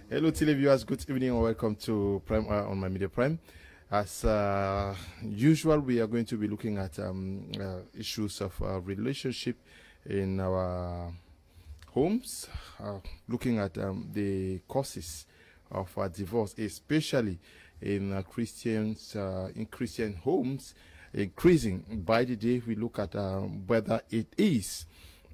Hello, televiewers. Good evening and welcome to Prime on my Media Prime. As usual, we are going to be looking at issues of relationship in our homes, looking at the causes of divorce, especially in Christian homes, increasing by the day. We look at whether it is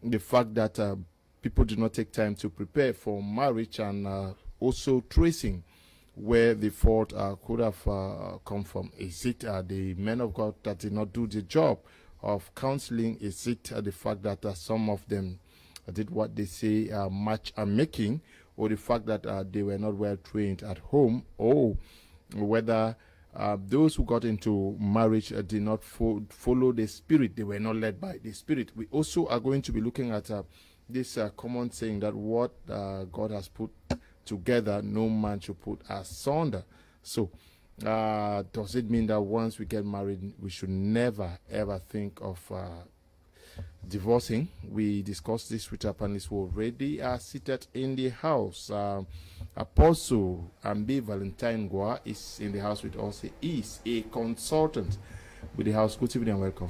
the fact that people do not take time to prepare for marriage, and also tracing where the fault could have come from. Is it the men of God that did not do the job of counseling? Is it the fact that some of them did what they say match are making, or the fact that they were not well trained at home, or whether those who got into marriage did not follow the Spirit, they were not led by the Spirit? We also are going to be looking at this common saying that what God has put together, no man should put asunder. So does it mean that once we get married, we should never ever think of divorcing? We discussed this with our panelists who already are seated in the house. Apostle AMBE Valentine is in the house with us. He is a consultant with the house. Good evening and welcome.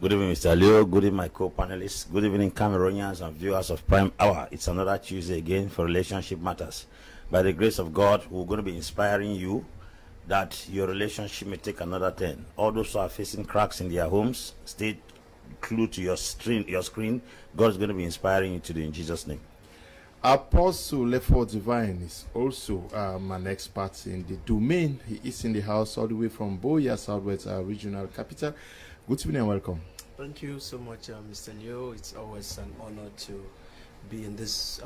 Good evening, Mr. Leo. Good evening, my co-panelists. Good evening, Cameroonians and viewers of Prime Hour. It's another Tuesday again for Relationship Matters. By the grace of God, we're going to be inspiring you that your relationship may take another turn. All those who are facing cracks in their homes, stay glued to your screen. God is going to be inspiring you today in Jesus' name. Apostle LEFOR DEVINE is also an expert in the domain. He is in the house all the way from Boya, Southwest Regional Capital. Good evening and welcome. Thank you so much, Mr. Leo. It's always an honor to be in this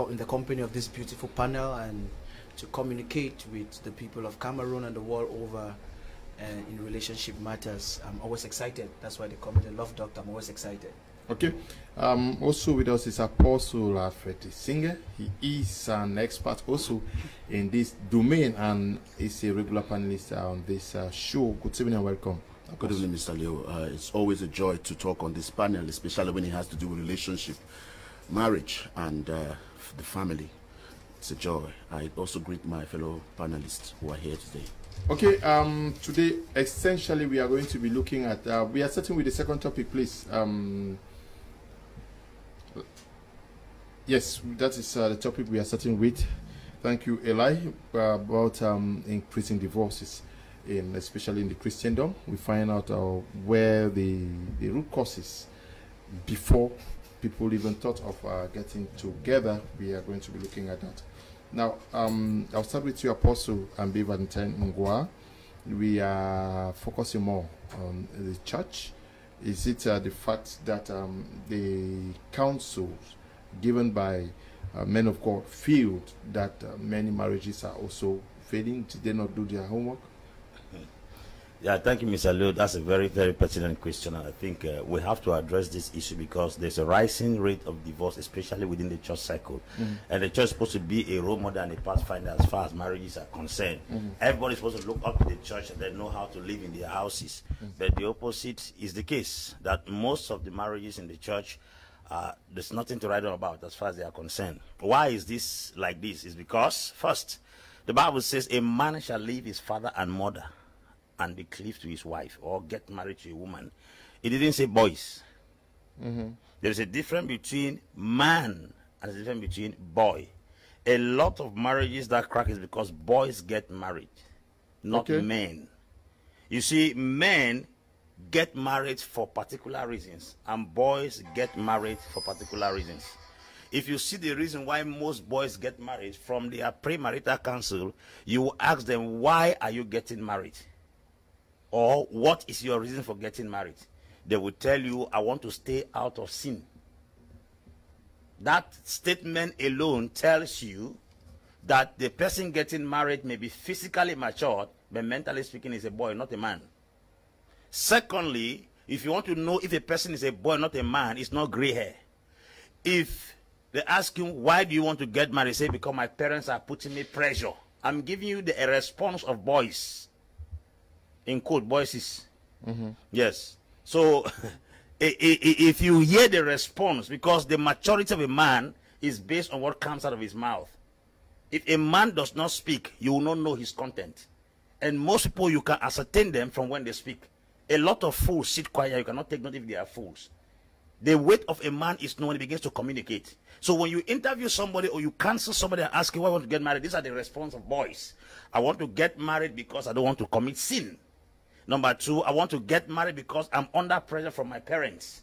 in the company of this beautiful panel and to communicate with the people of Cameroon and the world over in relationship matters. I'm always excited. That's why they call me the Love Doctor. I'm always excited. Okay. Also with us is Apostle ALFRED ESINGIE. He is an expert also in this domain and is a regular panelist on this show. Good evening and welcome. Good evening, Mr. Leo. It's always a joy to talk on this panel, especially when it has to do with relationship, marriage, and the family. It's a joy. I also greet my fellow panelists who are here today. Okay, today essentially we are going to be looking at, we are starting with the second topic, please. Yes, that is the topic we are starting with. Thank you, Eli, about increasing divorces, especially in the Christendom. We find out where the root causes before people even thought of getting together. We are going to be looking at that. Now, I'll start with you, Apostle AMBE Valentine. We are focusing more on the church. Is it the fact that the counsels given by men of God feel that many marriages are also failing? Did they not do their homework? Yeah, thank you, Mr. Leo. That's a very, very pertinent question. And I think we have to address this issue because there's a rising rate of divorce, especially within the church cycle. And the church is supposed to be a role model and a pathfinder as far as marriages are concerned. Everybody's supposed to look up to the church and they know how to live in their houses. But the opposite is the case, that most of the marriages in the church, there's nothing to write on about as far as they are concerned. Why is this like this? It's because, first, the Bible says a man shall leave his father and mother and be cleaved to his wife, or get married to a woman. It didn't say boys. There's a difference between man and a difference between boy. A lot of marriages that crack is because boys get married, not men. You see, men get married for particular reasons, and boys get married for particular reasons. If you see the reason why most boys get married from their premarital counsel, you will ask them, why are you getting married? Or what is your reason for getting married? They will tell you, I want to stay out of sin. That statement alone tells you that the person getting married may be physically matured, but mentally speaking is a boy, not a man. Secondly, if you want to know if a person is a boy, not a man, it's not gray hair. If they ask him, why do you want to get married? Say, because my parents are putting me pressure. I'm giving you the response of boys. In quote, boys is. Yes. So, if you hear the response, because the maturity of a man is based on what comes out of his mouth. If a man does not speak, you will not know his content. And most people, you can ascertain them from when they speak. A lot of fools sit quiet. You cannot take note if they are fools. The weight of a man is known when he begins to communicate. So when you interview somebody or you cancel somebody and ask him, why I want to get married, these are the response of boys. I want to get married because I don't want to commit sin. Number two, I want to get married because I'm under pressure from my parents.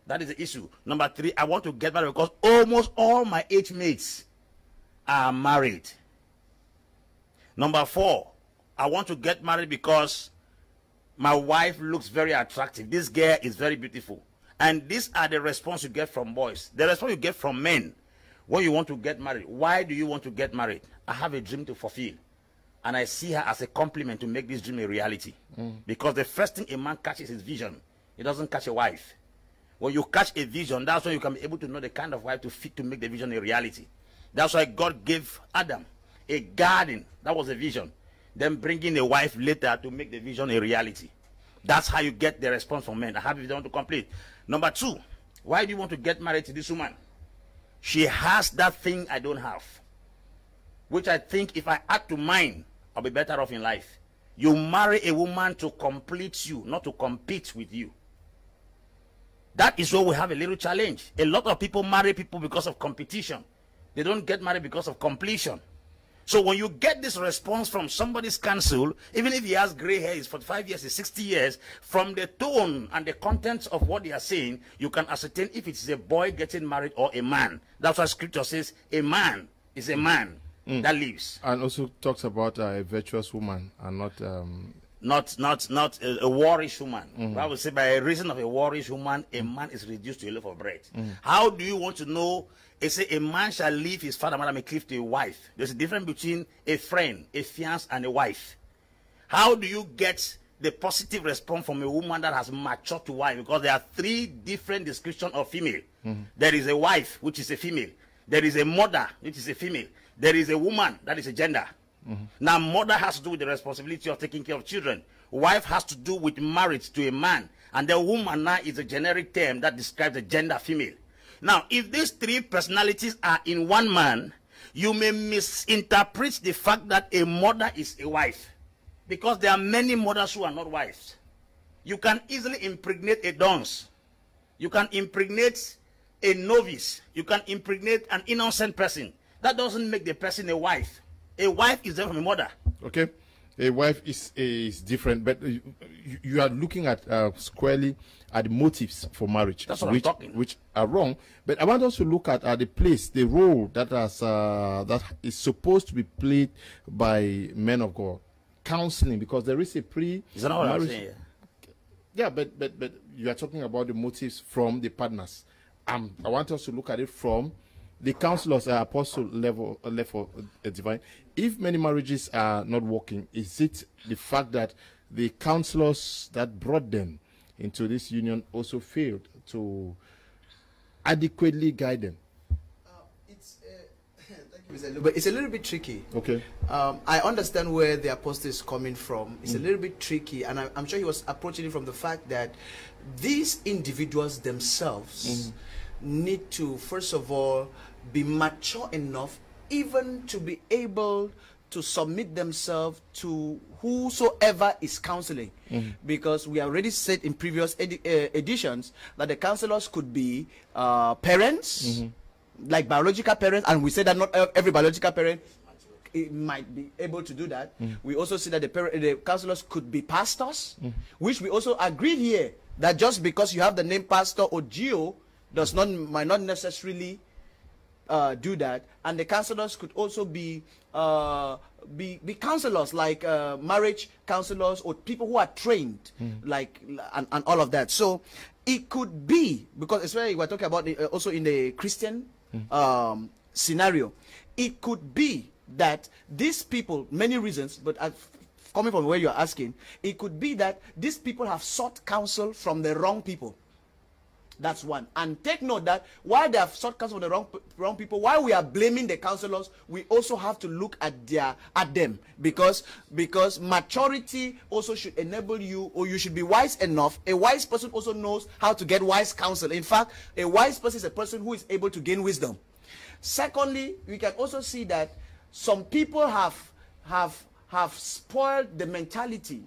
That is the issue. Number three, I want to get married because almost all my age mates are married. Number four, I want to get married because my wife looks very attractive. This girl is very beautiful. And these are the response you get from boys. The response you get from men when you want to get married. Why do you want to get married? I have a dream to fulfill. And I see her as a compliment to make this dream a reality. Because the first thing a man catches is vision. He doesn't catch a wife. When you catch a vision, that's when you can be able to know the kind of wife to fit to make the vision a reality. That's why God gave Adam a garden. That was a vision. Then bringing a wife later to make the vision a reality. That's how you get the response from men. I have a vision to complete. Number two, why do you want to get married to this woman? She has that thing I don't have, which I think if I add to mine, I'll be better off in life. You marry a woman to complete you, not to compete with you. That is where we have a little challenge. A lot of people marry people because of competition. They don't get married because of completion. So when you get this response from somebody's counsel, even if he has gray hair, he's 45 years, he's 60 years, from the tone and the contents of what they are saying, you can ascertain if it's a boy getting married or a man. That's why scripture says a man is a man that lives. And also talks about a virtuous woman and not not a warish woman. I would say by reason of a warish woman, a man is reduced to a loaf of bread. How do you want to know? It says a man shall leave his father, mother, and cleave to a wife. There's a difference between a friend, a fiancé, and a wife. How do you get the positive response from a woman that has matured to wife? Because there are three different descriptions of female. There is a wife, which is a female. There is a mother, which is a female. There is a woman, that is a gender. Now, mother has to do with the responsibility of taking care of children. Wife has to do with marriage to a man. And the woman now is a generic term that describes the gender female. Now, if these three personalities are in one man, you may misinterpret the fact that a mother is a wife. Because there are many mothers who are not wives. You can easily impregnate a dunce. You can impregnate a novice. You can impregnate an innocent person. That doesn't make the person a wife. A wife is different from a mother. Okay. A wife is different, but you are looking at squarely at the motives for marriage, that's what I'm talking. Which are wrong. But I want us to look at the place, the role that that is supposed to be played by men of God, counseling, because there is a pre-marriage. Is that not what I'm saying? Yeah, but you are talking about the motives from the partners. I want us to look at it from the counselors at apostle level for divine. If many marriages are not working, is it the fact that the counselors that brought them into this union also failed to adequately guide them? But it's a little bit tricky. Okay. I understand where the apostle is coming from. It's a little bit tricky, and I'm sure he was approaching it from the fact that these individuals themselves need to, first of all, be mature enough even to be able to submit themselves to whosoever is counseling. Because we already said in previous editions that the counselors could be parents, like biological parents, and we said that not every biological parent might be able to do that. We also see that the counselors could be pastors, which we also agreed here that just because you have the name pastor or geo might not necessarily do that. And the counselors could also be counselors, like marriage counselors or people who are trained, like and all of that. So it could be, because especially we're talking about also in the Christian scenario, it could be that these people, many reasons, but coming from where you're asking, it could be that these people have sought counsel from the wrong people. That's one. And take note that while they have sought counsel from the wrong people, while we are blaming the counselors, we also have to look at them, because maturity also should enable you, or you should be wise enough. A wise person also knows how to get wise counsel. In fact, a wise person is a person who is able to gain wisdom. Secondly, we can also see that some people have spoiled the mentality,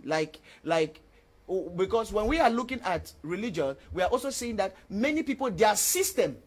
because when we are looking at religion, we are also seeing that many people, their system,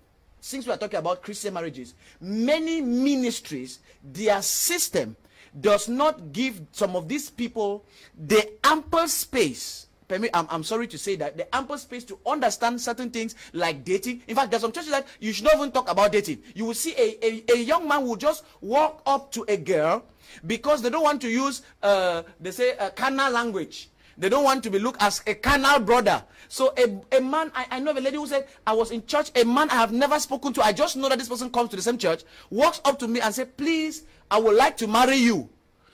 since we are talking about Christian marriages, many ministries, their system does not give some of these people the ample space. I'm sorry to say that, the ample space to understand certain things like dating. In fact, there's some churches that you should not even talk about dating. You will see a young man will just walk up to a girl because they don't want to use, they say, a carnal language. They don't want to be looked as a carnal brother. So a man, I know of a lady who said, I was in church, a man I have never spoken to, I just know that this person comes to the same church, walks up to me and said, please, I would like to marry you.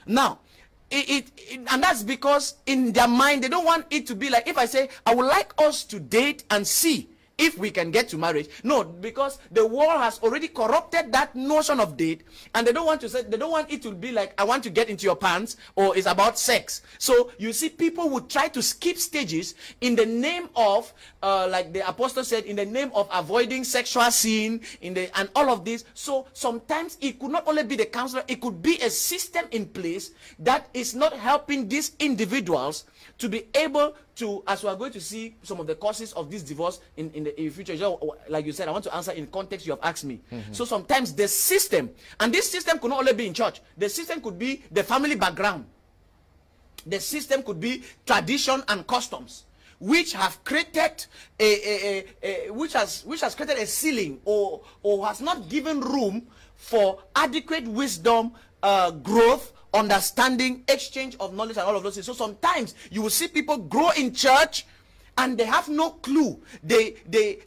Now, and that's because in their mind, they don't want it to be like, if I say, I would like us to date and see if we can get to marriage. No, because the world has already corrupted that notion of date, and they don't want to say, they don't want it to be like, I want to get into your pants, or it's about sex. So you see, people would try to skip stages in the name of, like the apostle said, in the name of avoiding sexual sin, and all of this. So sometimes it could not only be the counselor, it could be a system in place that is not helping these individuals to be able to, as we are going to see some of the causes of this divorce in the future. Like you said, I want to answer in context you have asked me. So sometimes the system, and this system could not only be in church, the system could be the family background. The system could be tradition and customs, which have created which has created a ceiling, or has not given room for adequate wisdom, growth, understanding, exchange of knowledge, and all of those things. So sometimes you will see people grow in church and they have no clue. They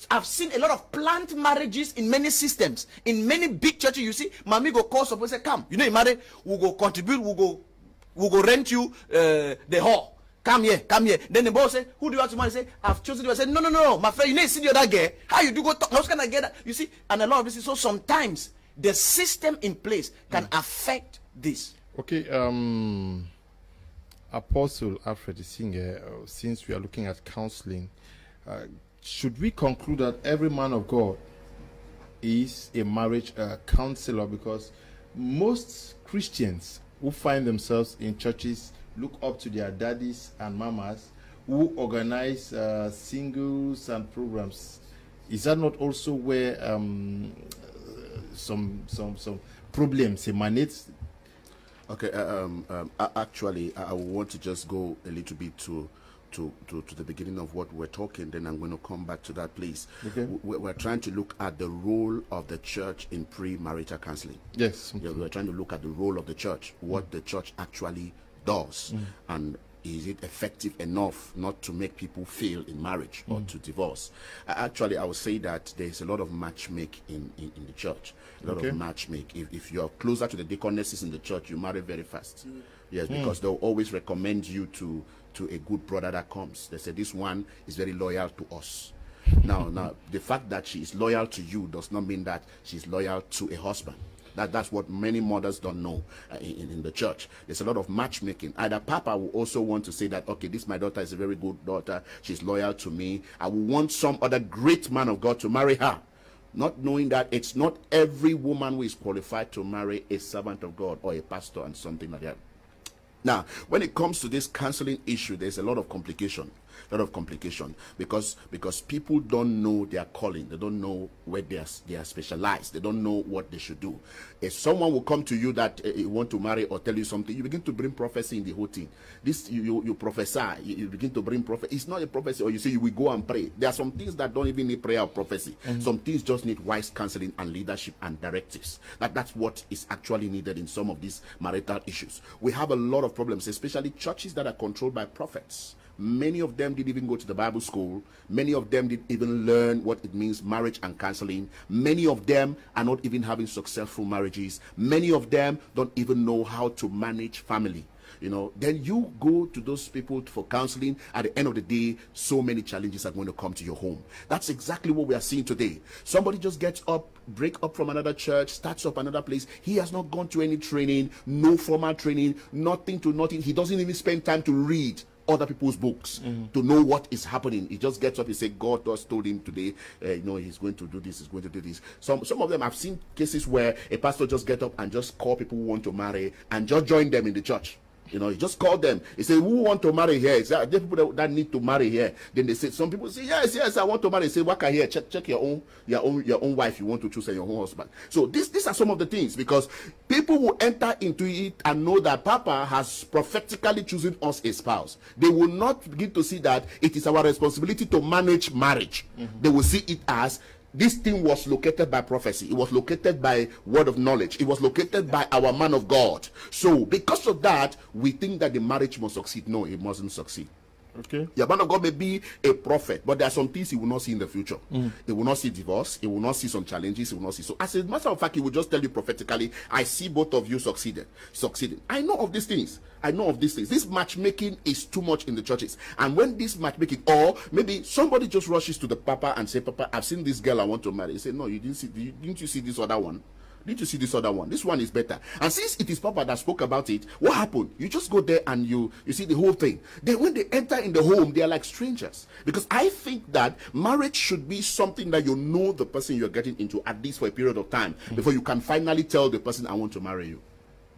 have seen a lot of planned marriages in many systems. In many big churches, you see, mommy go call someone, say, come, you know, you married, we'll go contribute, we'll go rent you the hall. Come here, come here. Then the boss say, who do you want to marry? Say, I've chosen you. I say, no, my friend, you need to see the other girl. How you do go talk? How can I get that? You see, and a lot of this is, so sometimes the system in place can affect this. Okay, Apostle Alfred ESINGIE, since we are looking at counseling, should we conclude that every man of God is a marriage counselor? Because most Christians who find themselves in churches look up to their daddies and mamas who organize singles and programs. Is that not also where some problems emanate? Okay, actually, I want to just go a little bit to the beginning of what we're talking, then I'm going to come back to that place. Okay. We're trying to look at the role of the church in premarital counseling. Yes. Yeah, we're trying to look at the role of the church, what the church actually does, and is it effective enough not to make people fail in marriage or to divorce? Actually, I would say that there's a lot of matchmaking in the church. A lot of matchmaking. If you're closer to the deaconesses in the church, you marry very fast. Yes, because they'll always recommend you to a good brother that comes. They say, this one is very loyal to us. Now, the fact that she is loyal to you does not mean that she's loyal to a husband. That's what many mothers don't know in the church. There's a lot of matchmaking. Either Papa will also want to say that, okay, this my daughter is a very good daughter. She's loyal to me. I will want some other great man of God to marry her. Not knowing that it's not every woman who is qualified to marry a servant of God or a pastor and something like that. Now, when it comes to this counseling issue, there's a lot of complication. Because people don't know their calling. They don't know where they are specialized. They don't know what they should do. If someone will come to you that you want to marry or tell you something, you begin to bring prophecy in the whole thing. This you prophesy. You begin to bring prophecy. It's not a prophecy, or you say you will go and pray. There are some things that don't even need prayer or prophecy. Some things just need wise counseling and leadership and directives. That's what is actually needed in some of these marital issues. We have a lot of problems, especially churches that are controlled by prophets. Many of them didn't even go to the Bible school. Many of them didn't even learn what it means, marriage and counseling. Many of them are not even having successful marriages. Many of them don't even know how to manage family. You know, then you go to those people for counseling. At the end of the day, so many challenges are going to come to your home. That's exactly what we are seeing today. Somebody just gets up, break up from another church, starts up another place. He has not gone to any training, no formal training, nothing. He doesn't even spend time to read. other people's books to know what is happening. He just gets up, he says, God just told him today, he's going to do this, he's going to do this. Some of them, I've seen cases where a pastor just get up and just call people who want to marry and just join them in the church. He just call them. He said, who want to marry here? Is there people that need to marry here? Then they say, some people say, yes, I want to marry. They say, Waka here, check your own wife you want to choose and your own husband. So these are some of the things, because people will enter into it and know that Papa has prophetically chosen us a spouse. They will not begin to see that it is our responsibility to manage marriage. They will see it as, this thing was located by prophecy. It was located by word of knowledge. It was located by our man of God. So because of that, we think that the marriage must succeed. No, it mustn't succeed. Okay. Your man of God may be a prophet, but there are some things he will not see in the future. He will not see divorce. He will not see some challenges. He will not see. So as a matter of fact, he will just tell you prophetically, I see both of you succeeding. I know of these things. I know of these things. This matchmaking is too much in the churches. And when this matchmaking, or maybe somebody just rushes to the Papa and say, Papa, I've seen this girl I want to marry. He said, no, you didn't see. Didn't you see this other one? Didn't you see this other one? This one is better. And since it is Papa that spoke about it, what happened? You just go there and you see the whole thing. Then when they enter in the home, they are like strangers. Because I think that marriage should be something that you know the person you're getting into, at least for a period of time, before you can finally tell the person, I want to marry you.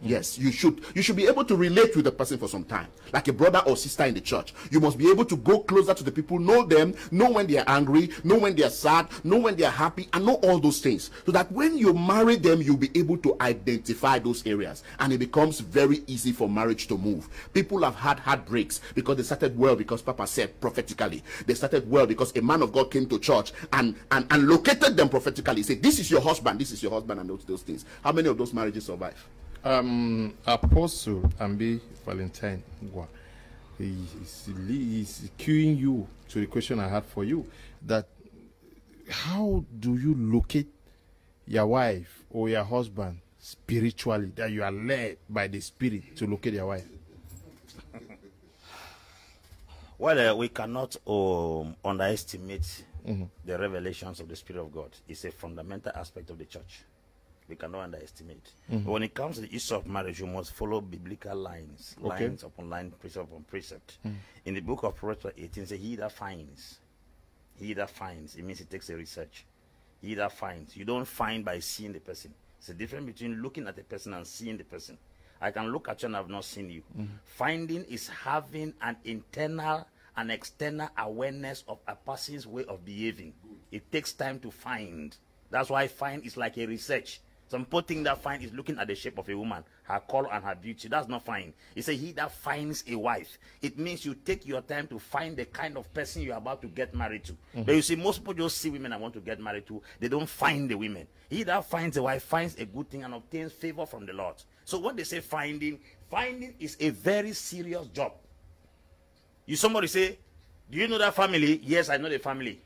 Yes, you should be able to relate with the person for some time, like a brother or sister in the church. You must be able to go closer to the people, know them, know when they are angry, know when they are sad, know when they are happy, and know all those things, so that when you marry them, you'll be able to identify those areas, and it becomes very easy for marriage to move. People have had heartbreaks because they started well because Papa said prophetically. They started well because a man of God came to church and located them prophetically. He said, this is your husband, and those things. How many of those marriages survive? Apostle AMBE Valentine, he's cueing you to the question I had for you, that how do you locate your wife or your husband spiritually, that you are led by the Spirit to locate your wife? Well, we cannot underestimate the revelations of the Spirit of God. It's a fundamental aspect of the church. We cannot underestimate. But when it comes to the issue of marriage, you must follow biblical lines, lines upon line, precept upon precept. In the book of Proverbs 18, it says, he that finds, it means it takes a research. He that finds. You don't find by seeing the person. It's a difference between looking at a person and seeing the person. I can look at you and I've not seen you. Finding is having an internal and external awareness of a person's way of behaving. It takes time to find. That's why find is like a research. Some people think that find is looking at the shape of a woman, her color and her beauty. That's not find. It says he that finds a wife. It means you take your time to find the kind of person you're about to get married to. But you see, most people just see women I want to get married to. They don't find the women. He that finds a wife finds a good thing and obtains favor from the Lord. So when they say finding is a very serious job. Somebody say, do you know that family? Yes, I know the family.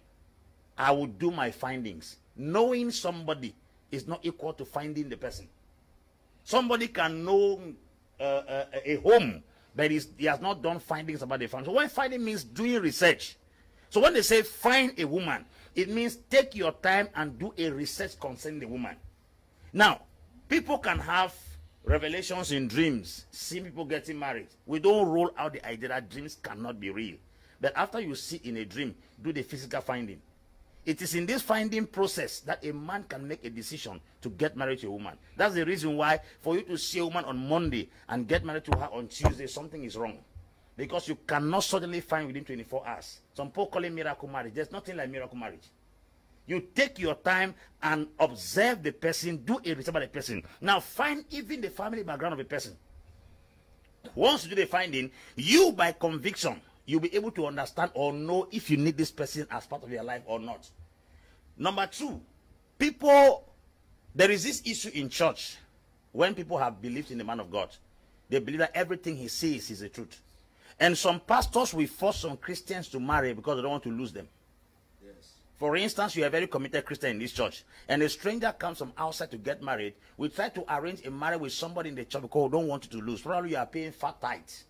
I will do my findings. Knowing somebody is not equal to finding the person. Somebody can know a home, but he has not done findings about the family. So when finding means doing research. So when they say find a woman, it means take your time and do a research concerning the woman. Now, people can have revelations in dreams, see people getting married. We don't roll out the idea that dreams cannot be real. But after you see in a dream, do the physical finding. It is in this finding process that a man can make a decision to get married to a woman. That's the reason why for you to see a woman on Monday and get married to her on Tuesday, something is wrong. Because you cannot suddenly find within 24 hours. Some people call it miracle marriage. There's nothing like miracle marriage. You take your time and observe the person, do a research about the person. Now find even the family background of a person. Once you do the finding, you by conviction, you'll be able to understand or know if you need this person as part of your life or not. Number two, there is this issue in church when people have believed in the man of God. They believe that everything he says is the truth. And some pastors will force some Christians to marry because they don't want to lose them. Yes. For instance, you are a very committed Christian in this church, and a stranger comes from outside to get married. We try to arrange a marriage with somebody in the church because we don't want you to lose. Probably you are paying fat tithes.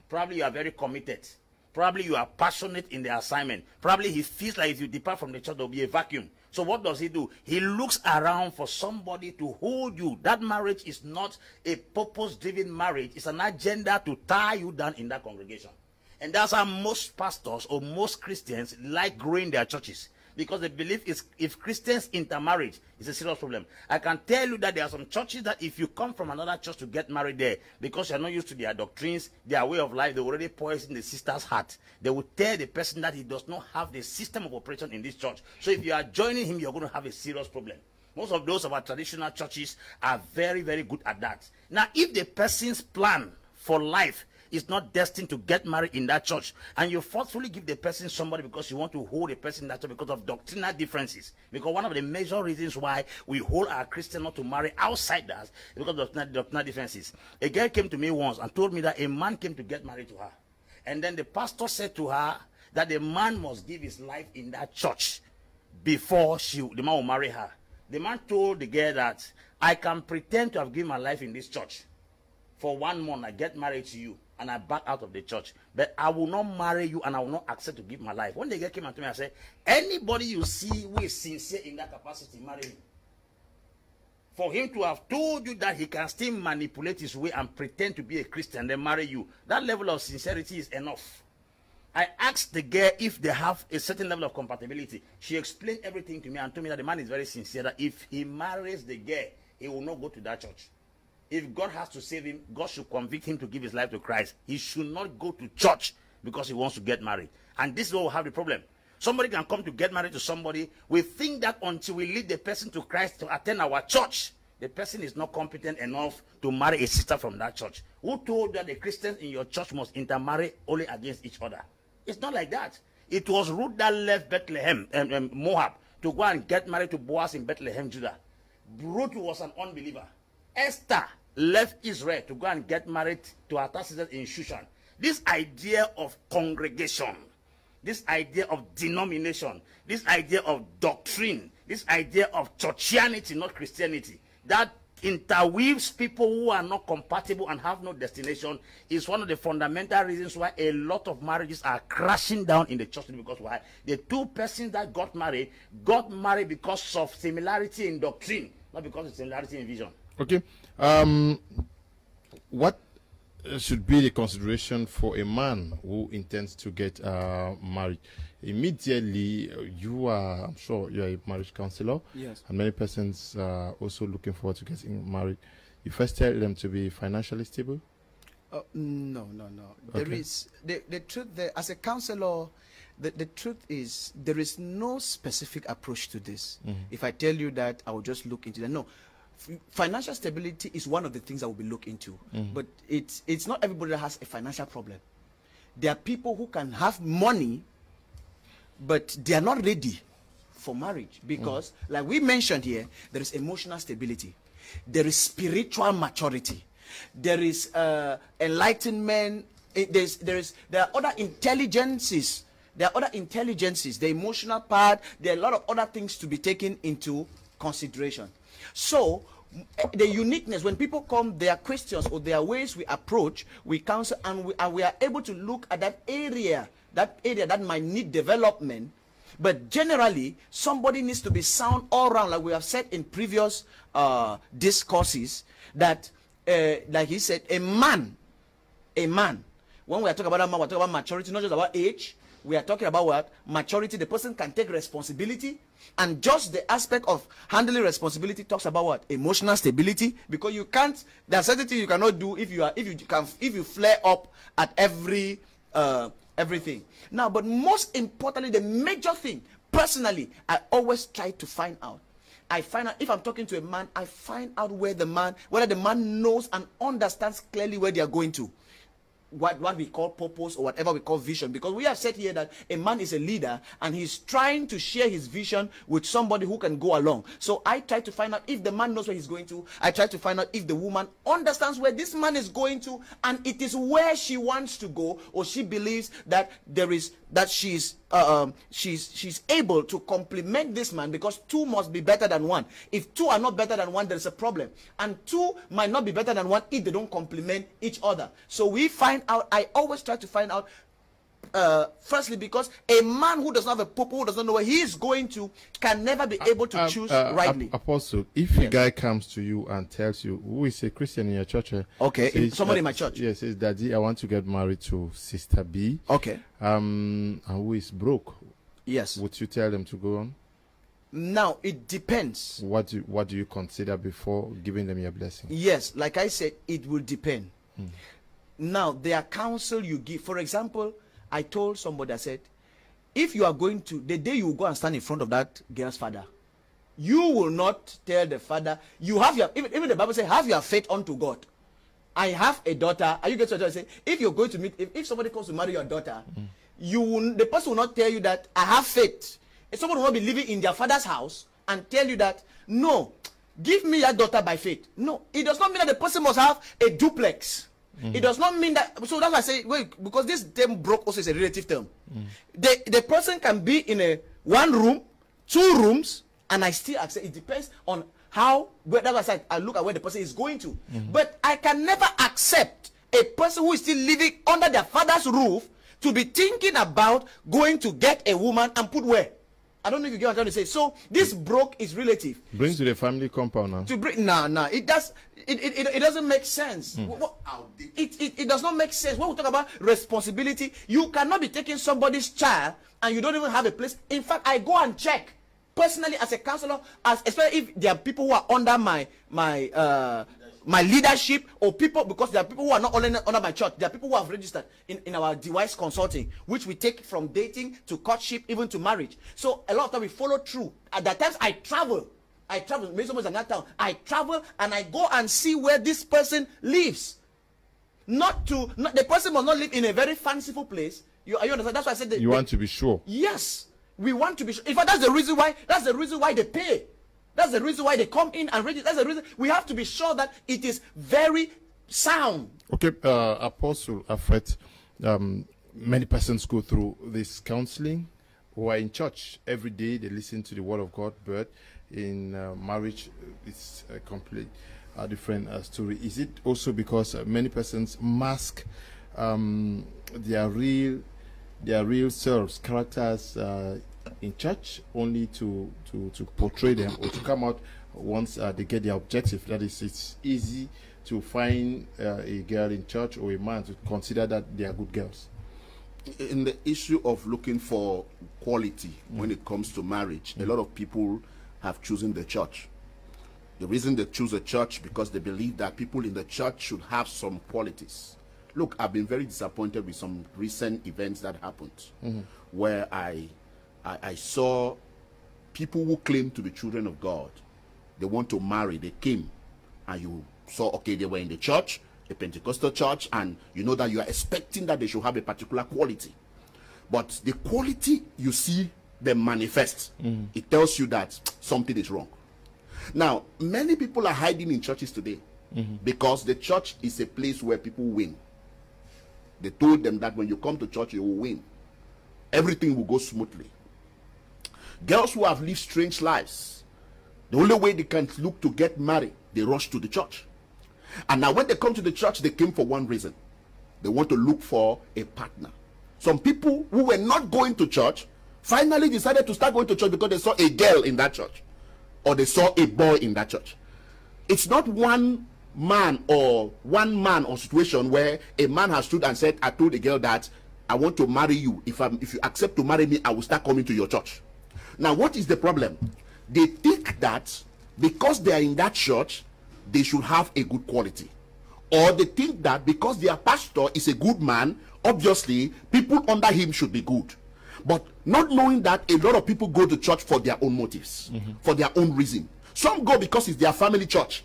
Probably you are very committed. Probably you are passionate in the assignment. Probably he feels like if you depart from the church, there will be a vacuum. So what does he do? He looks around for somebody to hold you. That marriage is not a purpose-driven marriage. It's an agenda to tie you down in that congregation. And that's how most pastors or most Christians like growing their churches. Because they believe if Christians intermarry, it's a serious problem. I can tell you that there are some churches that if you come from another church to get married there, because you're not used to their doctrines, their way of life, they already poison the sister's heart. They will tell the person that he does not have the system of operation in this church. So if you are joining him, you're going to have a serious problem. Most of those of our traditional churches are very, very good at that. Now, if the person's plan for life is not destined to get married in that church, and you forcefully give the person somebody because you want to hold a person in that church because of doctrinal differences, because one of the major reasons why we hold our Christian not to marry outsiders is because of doctrinal differences. A girl came to me once and told me that a man came to get married to her, and then the pastor said to her that the man must give his life in that church before the man will marry her. The man told the girl that I can pretend to have given my life in this church for 1 month, I get married to you, and I back out of the church. But I will not marry you, and I will not accept to give my life. When the girl came up to me, I said, anybody you see who is sincere in that capacity, marry him. For him to have told you that he can still manipulate his way and pretend to be a Christian, then marry you, that level of sincerity is enough. I asked the girl if they have a certain level of compatibility. She explained everything to me and told me that the man is very sincere, that if he marries the girl, he will not go to that church. If God has to save him, God should convict him to give his life to Christ. He should not go to church because he wants to get married. And this is where we have the problem. Somebody can come to get married to somebody. We think that until we lead the person to Christ to attend our church, the person is not competent enough to marry a sister from that church. Who told that the Christians in your church must intermarry only against each other? It's not like that. It was Ruth that left Bethlehem, Moab, to go and get married to Boaz in Bethlehem, Judah. Ruth was an unbeliever. Esther left Israel to go and get married to her sisters in Shushan. This idea of congregation, this idea of denomination, this idea of doctrine, this idea of churchianity, not Christianity, that interweaves people who are not compatible and have no destination, is one of the fundamental reasons why a lot of marriages are crashing down in the church. Because why? The two persons that got married because of similarity in doctrine, not because of similarity in vision. Okay. What should be the consideration for a man who intends to get married? Immediately, I'm sure you are a marriage counselor. Yes. And many persons are also looking forward to getting married. You first tell them to be financially stable? No. Okay. There is the truth there. As a counselor, the truth is there is no specific approach to this. If I tell you that, I will just look into that. No. Financial stability is one of the things that we'll be looking into. But it's not everybody that has a financial problem. There are people who can have money, but they are not ready for marriage because, like we mentioned here, there is emotional stability, there is spiritual maturity, there is enlightenment, there are other intelligences. There are other intelligences, the emotional part. There are a lot of other things to be taken into consideration. So the uniqueness, when people come, there are questions or there are ways we approach, we counsel, and we are able to look at that area that might need development. But generally, somebody needs to be sound all around, like we have said in previous discourses, that like he said, a man, when we are talking about a man, we're talking about maturity, not just about age. We are talking about what? Maturity. The person can take responsibility, and just the aspect of handling responsibility talks about what? Emotional stability. Because you can't, there are certain things you cannot do if you flare up at everything. Now, but most importantly, the major thing, personally, I always try to find out. I find out, if I'm talking to a man, I find out whether the man knows and understands clearly where they are going to. What we call purpose, or whatever we call vision, because we have said here that a man is a leader and he's trying to share his vision with somebody who can go along. So I try to find out if the man knows where he's going to. I try to find out if the woman understands where this man is going to, and it is where she wants to go, or she believes that she's able to complement this man, because two must be better than one. If two are not better than one, there's a problem. And two might not be better than one if they don't complement each other. So we find out, I always try to find out firstly, because a man who does not have a purpose, who does not know where he is going to, can never be able to choose rightly. Apostle, if a guy comes to you and tells you, who is a Christian in your church, okay, somebody in my church, yes, says, Daddy, I want to get married to Sister B, okay, and who is broke, yes, would you tell them to go on? Now it depends. What do you consider before giving them your blessing? Yes, like I said, it will depend. Now, there are counsel you give. For example, I told somebody, I said, if you are going to, the day you go and stand in front of that girl's father, you will not tell the father, you have your, even the Bible says, have your faith unto God. I have a daughter. Are you going to say, if you're going to meet, if somebody comes to marry your daughter, the person will not tell you that I have faith. If someone will not be living in their father's house and tell you that, no, give me your daughter by faith. No, it does not mean that the person must have a duplex. It does not mean that. So that's why I say, wait, because this term broke also is a relative term. The person can be in a 1 room, 2 rooms, and I still accept. It depends on how. That's why I said I look at where the person is going to. But I can never accept a person who is still living under their father's roof to be thinking about going to get a woman and put where. I don't know if you get what I'm trying to say. So this broke is relative. Bring to the family compound now. To bring it does. It doesn't make sense. It does not make sense. When we talk about responsibility, you cannot be taking somebody's child and you don't even have a place. In fact, I go and check personally as a counselor, especially if there are people who are under my leadership, or people, because there are people who are not only under my church, there are people who have registered in our device consulting, which we take from dating to courtship, even to marriage. So a lot of time we follow through. At that times I travel, maybe someone's in that town, I travel and I go and see where this person lives. The person must not live in a very fanciful place. You understand? That's why I said that. You want to be sure. Yes, we want to be sure. In fact, that's the reason why they pay. That's the reason why they come in and register. That's the reason we have to be sure that it is very sound. Okay, Apostle Alfred, many persons go through this counseling who are in church every day. They listen to the word of God, but in marriage, it's a complete different story. Is it also because many persons mask their real selves, characters in church, only to portray them or to come out once they get their objective? That is, it's easy to find a girl in church or a man to consider that they are good girls. In the issue of looking for quality when it comes to marriage, a lot of people have chosen the church. The reason they choose a church because they believe that people in the church should have some qualities. Look, I've been very disappointed with some recent events that happened where I saw people who claim to be children of God. They want to marry. They came and you saw, okay, they were in the church, a Pentecostal church, and you know that you are expecting that they should have a particular quality. But the quality you see them manifest, it tells you that something is wrong. Now, many people are hiding in churches today because the church is a place where people win. They told them that when you come to church, you will win. Everything will go smoothly. Girls who have lived strange lives, the only way they can look to get married, they rush to the church. And now when they come to the church, they came for one reason. They want to look for a partner. Some people who were not going to church finally decided to start going to church because they saw a girl in that church, or they saw a boy in that church. It's not one man or situation where a man has stood and said, I told the girl that I want to marry you. If you accept to marry me, I will start coming to your church. Now, what is the problem? They think that because they are in that church, they should have a good quality. Or they think that because their pastor is a good man, obviously, people under him should be good. But not knowing that a lot of people go to church for their own motives, for their own reason. Some go because it's their family church.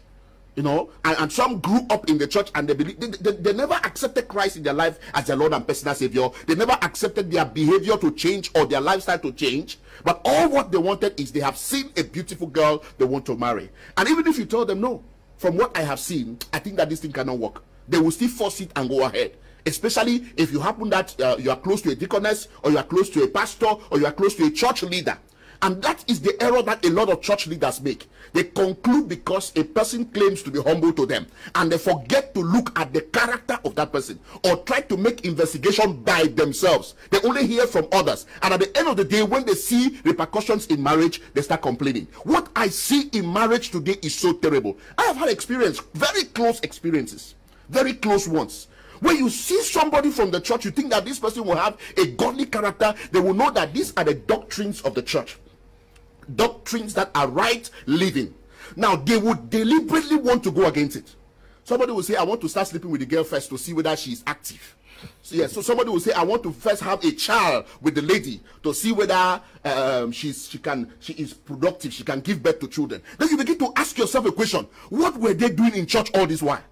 You know, and some grew up in the church and they believe they never accepted Christ in their life as their Lord and personal Savior. They never accepted their behavior to change or their lifestyle to change. But all what they wanted is they have seen a beautiful girl they want to marry. And even if you tell them, no, from what I have seen, I think that this thing cannot work, they will still force it and go ahead. Especially if you happen that you are close to a deaconess, or you are close to a pastor, or you are close to a church leader. And that is the error that a lot of church leaders make. They conclude because a person claims to be humble to them, and they forget to look at the character of that person, or try to make investigation by themselves. They only hear from others, and at the end of the day, when they see repercussions in marriage, they start complaining. What I see in marriage today is so terrible. I have had experience, very close experiences, very close ones. When you see somebody from the church, you think that this person will have a godly character. They will know that these are the doctrines of the church, doctrines that are right living. Now they would deliberately want to go against it. Somebody will say, I want to start sleeping with the girl first to see whether she is active. So, yeah, so somebody will say, I want to first have a child with the lady to see whether she is productive, she can give birth to children. Then you begin to ask yourself a question: what were they doing in church all this while?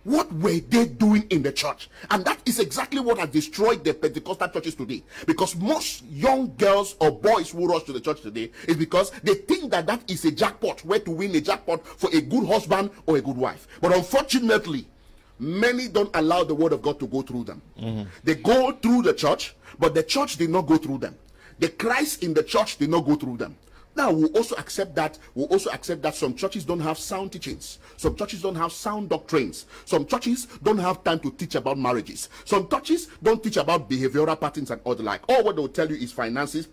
What were they doing in the church? And that is exactly what has destroyed the Pentecostal churches today. Because most young girls or boys who rush to the church today is because they think that that is a jackpot, where to win a jackpot for a good husband or a good wife. But unfortunately, many don't allow the word of God to go through them. They go through the church, but the church did not go through them. The Christ in the church did not go through them. Now, we'll also accept that some churches don't have sound teachings. Some churches don't have sound doctrines. Some churches don't have time to teach about marriages. Some churches don't teach about behavioral patterns and all the like. All what they'll tell you is finances.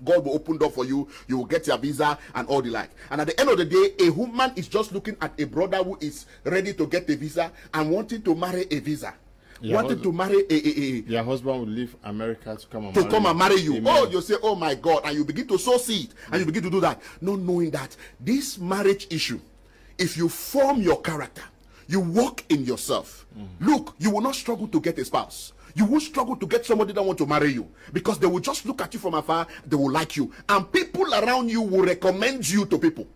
God will open door for you. You will get your visa and all the like. And at the end of the day, a woman is just looking at a brother who is ready to get a visa and wanting to marry a visa. Wanted to marry your husband will leave America to come and marry you. Amen. Oh, you say, oh my God, and you begin to sow seed, and you begin to do that, not knowing that this marriage issue, if you form your character, you walk in yourself. Look, you will not struggle to get a spouse. You will struggle to get somebody that want to marry you, because they will just look at you from afar. They will like you, and people around you will recommend you to people.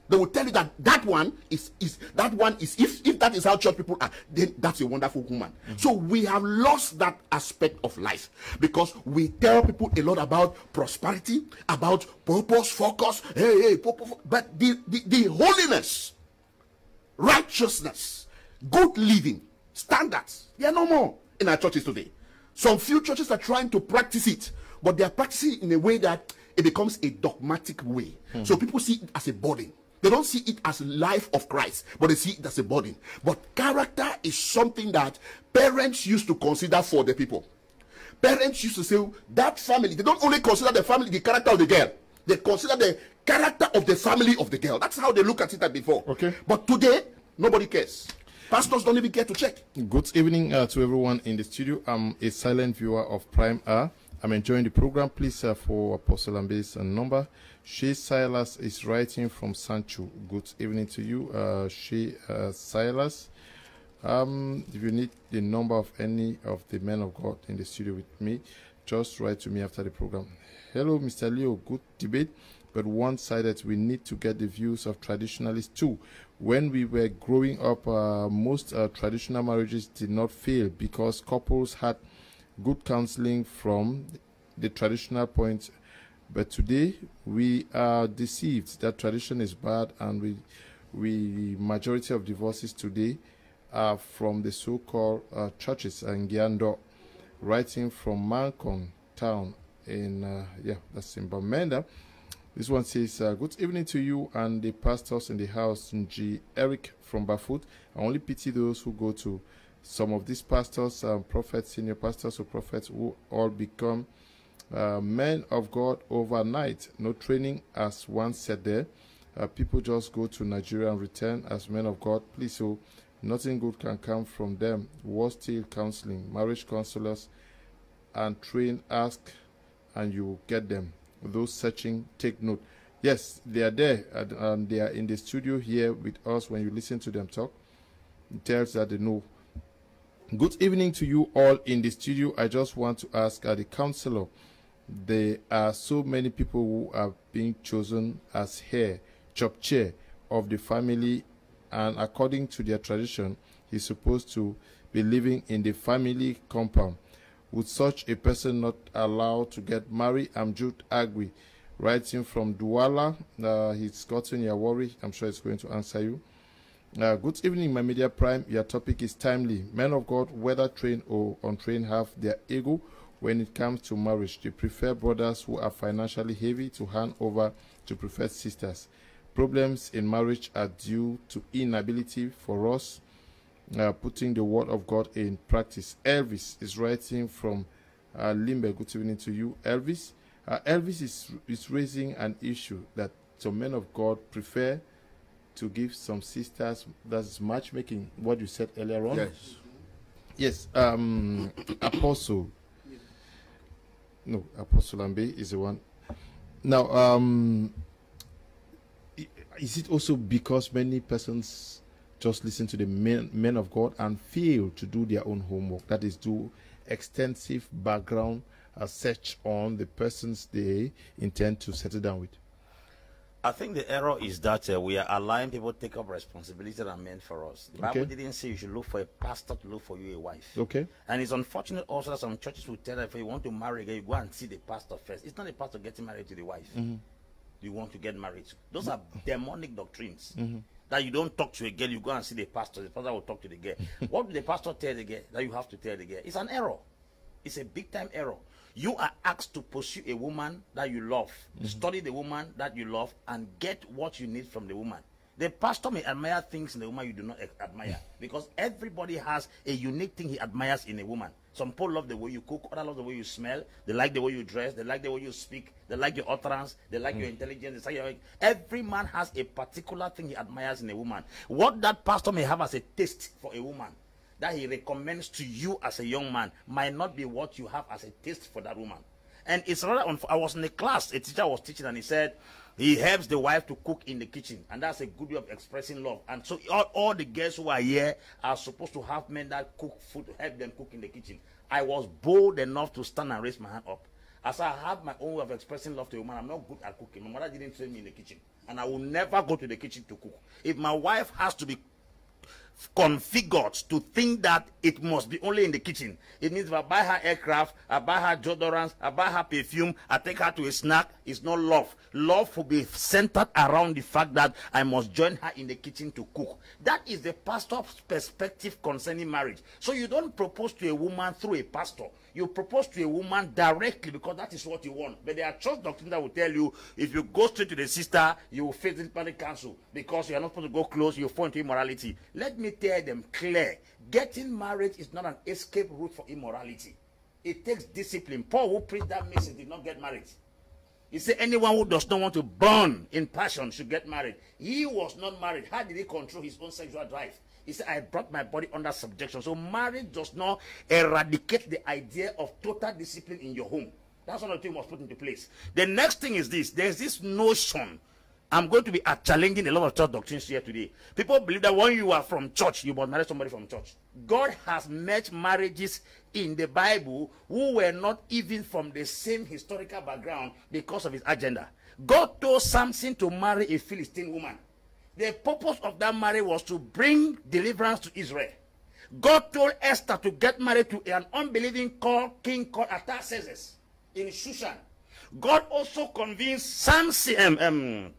They will tell you that that one is if that is how church people are, then that's a wonderful woman. So we have lost that aspect of life, because we tell people a lot about prosperity, about purpose, focus, but the holiness, righteousness, good living, standards, they are no more in our churches today. Some few churches are trying to practice it, but they are practicing it in a way that it becomes a dogmatic way. So people see it as a burden. They don't see it as life of Christ, but they see it as a burden. But character is something that parents used to consider for the people. Parents used to say that family, they don't only consider the family, the character of the girl. They consider the character of the family of the girl. That's how they look at it before. Okay. But today, nobody cares. Pastors don't even care to check. Good evening to everyone in the studio. I'm a silent viewer of Prime R. I'm enjoying the program. Please for Apostle Ambe's number. She Silas is writing from Sancho. Good evening to you, she Silas. If you need the number of any of the men of God in the studio with me, just write to me after the program. Hello, Mr. Leo. Good debate, but one-sided. We need to get the views of traditionalists too. When we were growing up, most traditional marriages did not fail because couples had good counseling from the traditional point. But today we are deceived that tradition is bad, and we majority of divorces today are from the so-called churches. And Giando, writing from Mancon town in that's in Bamenda. This one says, good evening to you and the pastors in the house. G. Eric from Bafut. I only pity those who go to some of these pastors, prophets, senior pastors or prophets, who all become men of God overnight. No training, as one said there. People just go to Nigeria and return as men of God. Please, so nothing good can come from them. War still counseling, marriage counselors, and train, ask, and you will get them. Those searching, take note. Yes, they are there, and they are in the studio here with us. When you listen to them talk, it tells that they know. Good evening to you all in the studio. I just want to ask the counselor, there are so many people who are being chosen as heir, chop chair of the family, and according to their tradition, he's supposed to be living in the family compound. Would such a person not allowed to get married? I'm Jude Agui, writing from Douala. He's gotten your worry. I'm sure it's going to answer you. Good evening, my media prime. Your topic is timely. Men of God, whether trained or untrained, have their ego when it comes to marriage. They prefer brothers who are financially heavy to hand over to preferred sisters. Problems in marriage are due to inability for us putting the word of God in practice. Elvis is writing from Limbe. Good evening to you, Elvis. Elvis is raising an issue that some men of God prefer to give some sisters. That's matchmaking, what you said earlier on. Yes. Yes. Apostle. No, Apostle AMBE is the one. Now, is it also because many persons just listen to the men of God and fail to do their own homework? That is, do extensive background search on the persons they intend to settle down with. I think the error is that we are allowing people to take up responsibilities that are meant for us. The Bible didn't say you should look for a pastor to look for you a wife. Okay. And it's unfortunate also that some churches will tell that if you want to marry again, you go and see the pastor first. It's not the pastor getting married to the wife. You want to get married to. Those are demonic doctrines. That you don't talk to a girl, you go and see the pastor will talk to the girl. What did the pastor tell the girl that you have to tell the girl? It's an error. It's a big time error. You are asked to pursue a woman that you love, study the woman that you love, and get what you need from the woman. The pastor may admire things in the woman you do not admire, because everybody has a unique thing he admires in a woman. Some people love the way you cook, others love the way you smell, they like the way you dress, they like the way you speak, they like your utterance, they like your intelligence. Every man has a particular thing he admires in a woman. What that pastor may have as a taste for a woman that he recommends to you as a young man might not be what you have as a taste for that woman. And it's rather I was in a class, a teacher was teaching, and he said he helps the wife to cook in the kitchen, and that's a good way of expressing love. And so all the girls who are here are supposed to have men that cook food to help them cook in the kitchen. I was bold enough to stand and raise my hand up. As I have my own way of expressing love to a woman, I'm not good at cooking. My mother didn't train me in the kitchen, and I will never go to the kitchen to cook. If my wife has to be configured to think that it must be only in the kitchen, it means if I buy her aircraft, I buy her deodorants, I buy her perfume, I take her to a snack, it's not love. Love will be centered around the fact that I must join her in the kitchen to cook. That is the pastor's perspective concerning marriage. So you don't propose to a woman through a pastor. You propose to a woman directly because that is what you want. But there are church doctrines that will tell you if you go straight to the sister, you will face disciplinary counsel because you are not supposed to go close, you'll fall into immorality. Let me tell them clear. Getting married is not an escape route for immorality. It takes discipline. Paul, who preached that message, did not get married. He said anyone who does not want to burn in passion should get married. He was not married. How did he control his own sexual drive? He said, I brought my body under subjection. So marriage does not eradicate the idea of total discipline in your home. That's one of the things you must put into place. The next thing is this. There's this notion. I'm going to be challenging a lot of church doctrines here today. People believe that when you are from church, you must marry somebody from church. God has met marriages in the Bible who were not even from the same historical background because of his agenda. God told Samson to marry a Philistine woman. The purpose of that marriage was to bring deliverance to Israel. God told Esther to get married to an unbelieving king called Artaxerxes in Shushan. God also convinced Samson.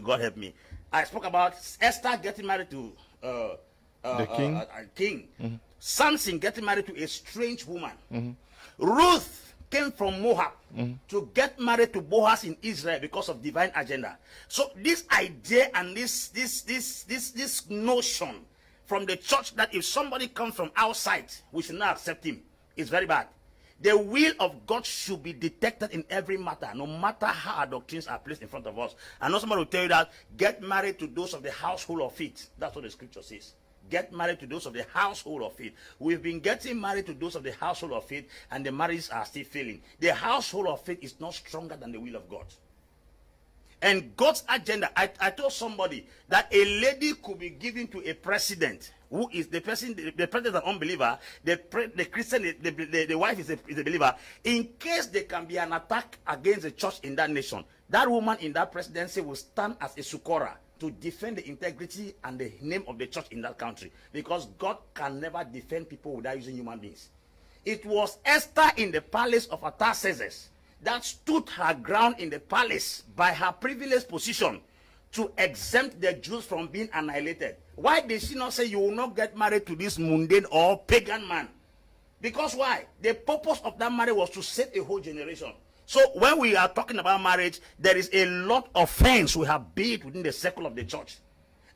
God help me. I spoke about Esther getting married to the king. A king. Samson getting married to a strange woman. Ruth came from Moab to get married to Boaz in Israel because of divine agenda. So this idea and this notion from the church that if somebody comes from outside, we should not accept him is very bad. The will of God should be detected in every matter, no matter how our doctrines are placed in front of us. I know somebody will tell you that get married to those of the household of faith. That's what the scripture says. Get married to those of the household of faith. We've been getting married to those of the household of faith, and the marriages are still failing. The household of faith is not stronger than the will of God. And God's agenda, I told somebody that a lady could be given to a president who is the person, the president is an unbeliever, the Christian, the wife is a believer, in case there can be an attack against the church in that nation. That woman in that presidency will stand as a succorer to defend the integrity and the name of the church in that country, because God can never defend people without using human beings. It was Esther in the palace of Artaxerxes that stood her ground in the palace by her privileged position to exempt the Jews from being annihilated. Why did she not say you will not get married to this mundane or pagan man? Because why? The purpose of that marriage was to save a whole generation. So when we are talking about marriage, there is a lot of fence we have built within the circle of the church.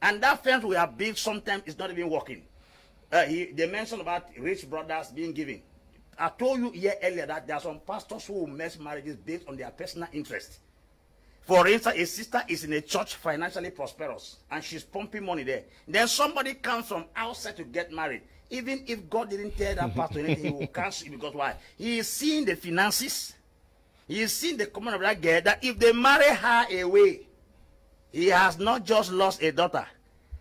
And that fence we have built sometimes is not even working. They mentioned about rich brothers being given. I told you here earlier that there are some pastors who will mess marriages based on their personal interest. For instance, a sister is in a church financially prosperous and she's pumping money there. Then somebody comes from outside to get married. Even if God didn't tell that pastor anything, he will cancel it because why? He is seeing the finances. He is seeing the command of that girl that if they marry her away, he has not just lost a daughter.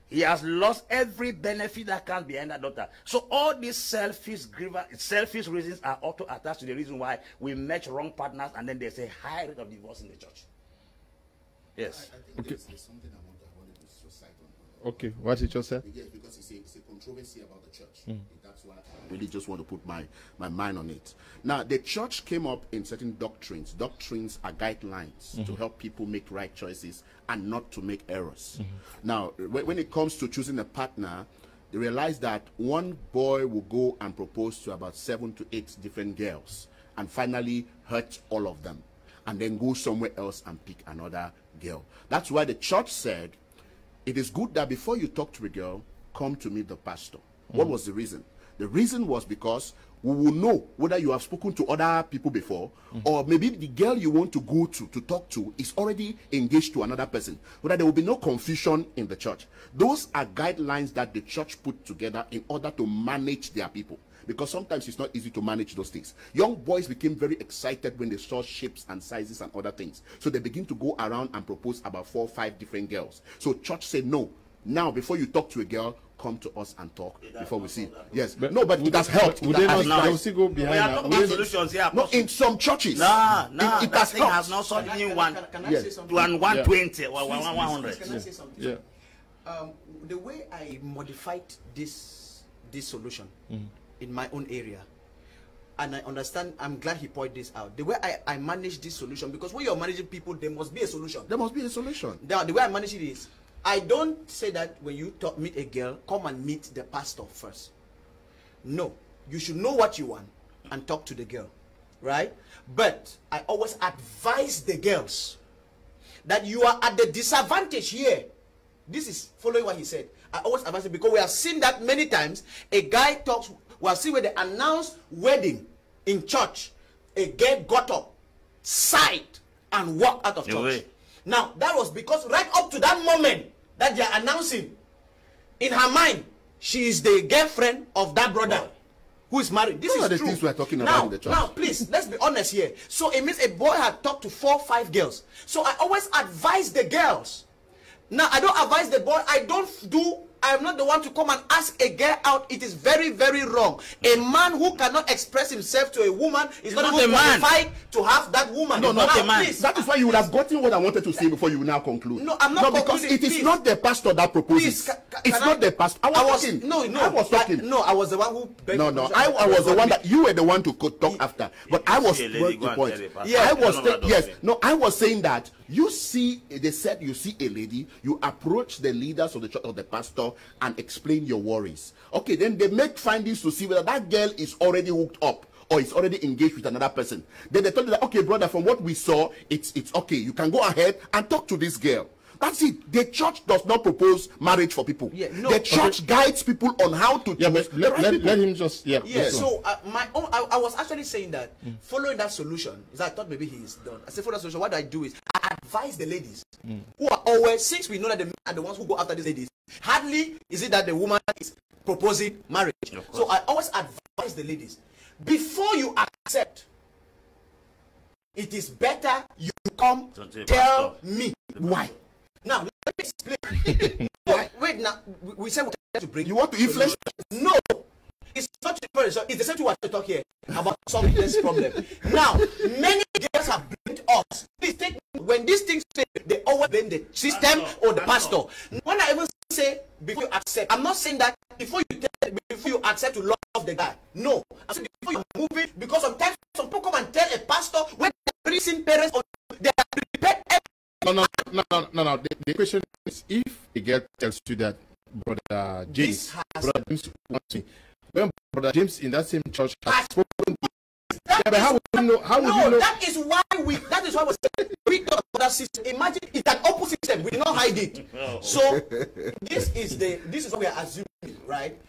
He has lost every benefit that comes behind that daughter. So all these selfish reasons are also attached to the reason why we match wrong partners and then there's a high rate of divorce in the church. Yes. I think there's something I wanted to cite on. Okay, what did you say? Yes, because it's a controversy about the church. That's why I really just want to put my mind on it. Now, the church came up in certain doctrines. Doctrines are guidelines to help people make right choices and not to make errors. Now, when it comes to choosing a partner, they realize that one boy will go and propose to about 7 to 8 different girls and finally hurt all of them and then go somewhere else and pick another girl. That's why the church said, it is good that before you talk to a girl, come to meet the pastor. What was the reason? The reason was because we will know whether you have spoken to other people before or maybe the girl you want to go to talk to is already engaged to another person, so that there will be no confusion in the church. Those are guidelines that the church put together in order to manage their people, because sometimes it's not easy to manage those things. Young boys became very excited when they saw shapes and sizes and other things, so they begin to go around and propose about 4 or 5 different girls. So church said, no, now before you talk to a girl, come to us and talk before we see. Yes, but it has helped. Would they not still go behind? We are talking about solutions here. No, in some churches. It has helped. Has not solved in one. Can I say something? 120 or 100. Can I say something? Yeah. The way I modified this solution in my own area, and I understand, I'm glad he pointed this out. The way I manage this solution, because when you're managing people, there must be a solution. There must be a solution. The way I manage it is, I don't say that when you meet a girl, come and meet the pastor first. No, you should know what you want and talk to the girl, right? But I always advise the girls that you are at the disadvantage here. This is following what he said. I always advise it because we have seen that many times. A guy talks, we have seen where they announced wedding in church. A girl got up, sighed, and walked out of church. Now, that was because right up to that moment that they are announcing, in her mind, she is the girlfriend of that brother who is married. This is the true. things we are talking about in the church. Now, please, let's be honest here. So it means a boy had talked to 4 or 5 girls. So I always advise the girls. Now, I don't advise the boy. I'm not the one to come and ask a girl out. It is very, very wrong. A man who cannot express himself to a woman is not even qualified to have that woman. No, not a man. That is why you would have gotten what I wanted to say before you now conclude. No, I'm not because it is not the pastor that proposes. It's not the pastor. I was talking. I was talking. I was the one who begged. No, I was the one that you were the one to talk after. But I was the point. I was saying that you see, they said you see a lady, you approach the leaders of the church or the pastor and explain your worries. Okay, then they make findings to see whether that girl is already hooked up or is already engaged with another person. Then they tell you that, okay, brother, from what we saw, it's okay. You can go ahead and talk to this girl. That's it. The church does not propose marriage for people. The church guides people on how to choose. Let him just So I was actually saying that following that solution is I thought maybe he is done. I said for that solution, what I do is I advise the ladies who are always, since we know that the men are the ones who go after these ladies, hardly is it that the woman is proposing marriage. So I always advise the ladies, before you accept, it is better you come tell me why. Now, let me explain. Wait, now, we said we have to bring. You want to influence? No, it's not different. It's the same thing we have to talk here about solving this problem. Now, many girls have blamed us. Please take, when these things fail, they always blame the system or the pastor. When I even say before you accept, I'm not saying that before you accept to love the guy. No, I'm saying before you move it, because sometimes some people come and tell a pastor when they're raising parents or they are prepared No. The question is, if a girl tells you that Brother James wants me, when Brother James in that same church has spoken to yeah, but how would you know? How would you know? That is why we say we talk about that system. Imagine it's an opposite system. We did not hide it. So this is what we are assuming, right?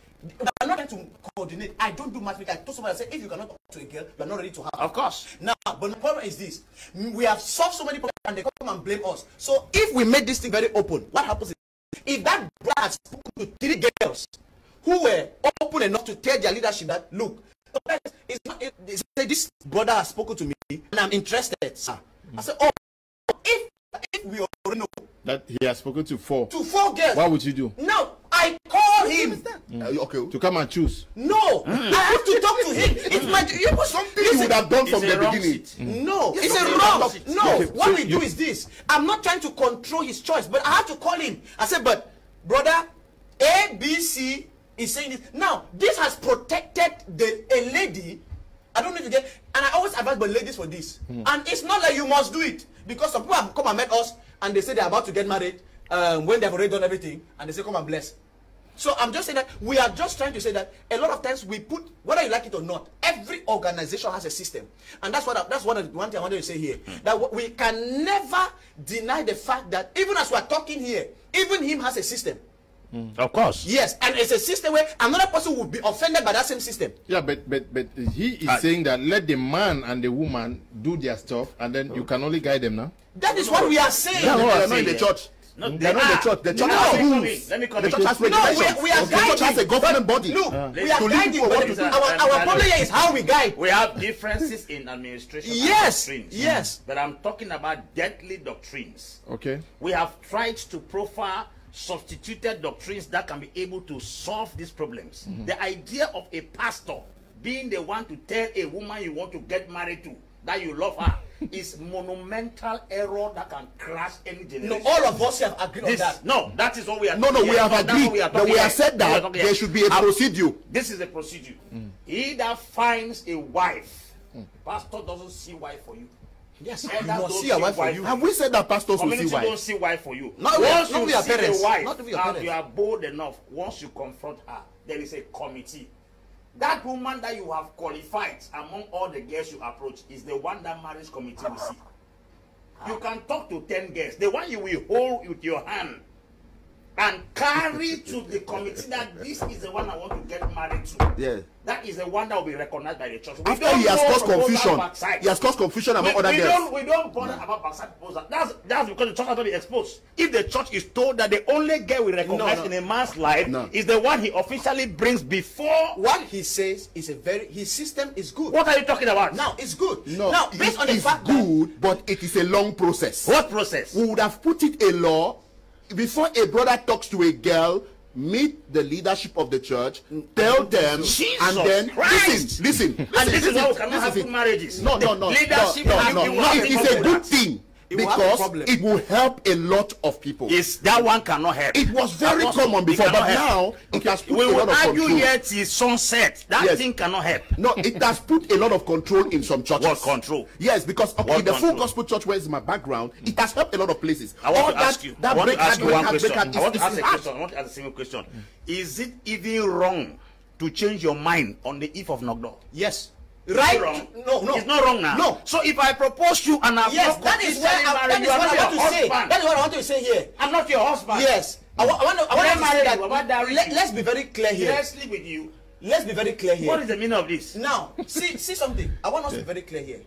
I'm not trying to coordinate. I don't do matchmaking. I told somebody, I said, if you cannot talk to a girl, you are not ready to have. Of course. Now, but the problem is this: we have solved so many problems, and they come and blame us. So if we make this thing very open, what happens is, if that brother has spoken to 3 girls who were open enough to tell their leadership that, look, it's not, this brother has spoken to me and I'm interested, sir. I said, oh, if we already know that he has spoken to 4 girls, what would you do? Now I call him to come and choose. No, I have to talk to him. It's my something you would have done from the beginning. No, it's a wrong. No, okay, what we do is this. I'm not trying to control his choice, but I have to call him. I said, but brother, A, B, C is saying this. Now, this has protected a lady. I don't know if you get, and I always advise but ladies for this. And it's not like you must do it, because some people have come and met us and they say they're about to get married when they've already done everything, and they say come and bless. So I'm just saying that we are just trying to say that a lot of times we put, whether you like it or not, every organization has a system, and that's one thing I wanted to say here, that we can never deny the fact that even as we're talking here, even him has a system. Of course. Yes, and it's a system where another person would be offended by that same system. Yeah, but he is saying that let the man and the woman do their stuff, and then you can only guide them now. That is what we are saying. They're not in the church. No, they're not in the church. The church has rules. Let me come the church has regulations. No, we are the church has a government body. Look, we are guiding. Our problem here is how we guide. We have differences in administration. Yes, and doctrines. yes. But I'm talking about deadly doctrines. Okay. We have tried to profile substituted doctrines that can be able to solve these problems. The idea of a pastor being the one to tell a woman you want to get married to that you love her is monumental error that can crash any generation. No, all of us have agreed on that. No, that is what we are. No, we have agreed. But we have said that there should be a procedure. This is a procedure. He that finds a wife, pastor doesn't see wife for you. Yes, you must see a wife for you. Have we said that pastors will see wife? Don't see wife for you. Not once not you your see parents. the wife, Not your and parents. you are bold enough, once you confront her, there is a committee. That woman that you have qualified among all the girls you approach is the one that marriage committee will see. You can talk to 10 girls. The one you will hold with your hand and carry to the committee that this is the one I want to get married to. Yeah. That is the one that will be recognized by the church. After he has caused confusion, he has caused confusion among other girls. We don't bother about backside proposal. That's because the church has to be exposed. If the church is told that the only girl we recognize in a man's life is the one he officially brings before, what he says is his system is good. What are you talking about? Now it's good. No, now based on the fact good, but it is a long process. What process? We would have put it a law before a brother talks to a girl. Meet the leadership of the church, tell them, and then listen. And this is how we cannot have good marriages. No. Leadership it is a good thing because it will help a lot of people. Yes, that one cannot help. It was very common before, but now it has put a lot of control. We will argue here till sunset. That thing cannot help. No, it has put a lot of control in some churches. What control? Yes, because in the full gospel church, where is my background, it has helped a lot of places. I want to ask you one question. I want to ask a question. I want to ask a simple question. Is it even wrong to change your mind on the eve of knockdown? Yes. Right? No. It's not wrong now. No. So if I propose you and I'm that is what I want to say. That is what I want to say here. I'm not your husband. Yes. I want to say that. Let's be very clear here. Let's sleep with you. Let's be very clear here. What is the meaning of this? Now, see something. I want us to be very clear here.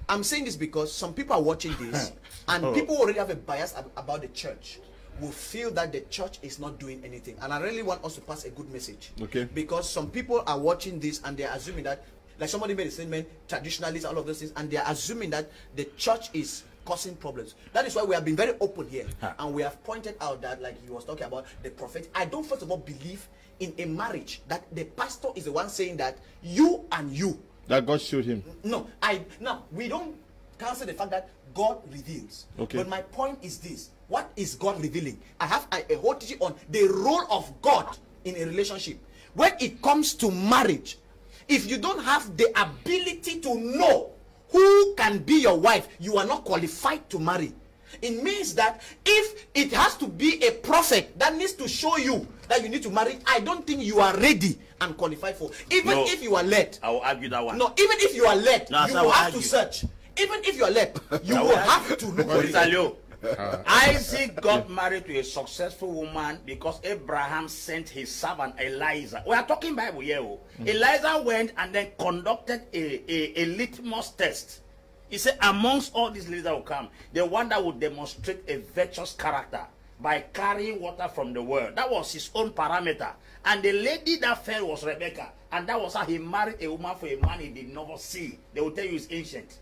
I'm saying this because some people are watching this, and people already have a bias about the church. Will feel that the church is not doing anything, and I really want us to pass a good message. Okay. Because some people are watching this and they're assuming that, like somebody made a statement, traditionalists, all of those things, and they're assuming that the church is causing problems. That is why we have been very open here, and we have pointed out that, like he was talking about the prophet. I don't first of all believe in a marriage that the pastor is the one saying that you and you. That God showed him. No, we don't cancel the fact that God reveals. Okay. But my point is this. What is God revealing? I have a whole teaching on the role of God in a relationship. When it comes to marriage, if you don't have the ability to know who can be your wife, you are not qualified to marry. It means that if it has to be a prophet that needs to show you that you need to marry, I don't think you are ready and qualified for. Even if you are led. I will argue that one. No, even if you are led, No, you will have to search. Even if you are led, you will have to look for it. Isaac got married to a successful woman because Abraham sent his servant Elijah. We are talking Bible here. Elijah went and then conducted a litmus test. He said, amongst all these ladies that will come, the one that would demonstrate a virtuous character by carrying water from the well. That was his own parameter. And the lady that fell was Rebecca. And that was how he married a woman for a man he did never see. They will tell you it's ancient.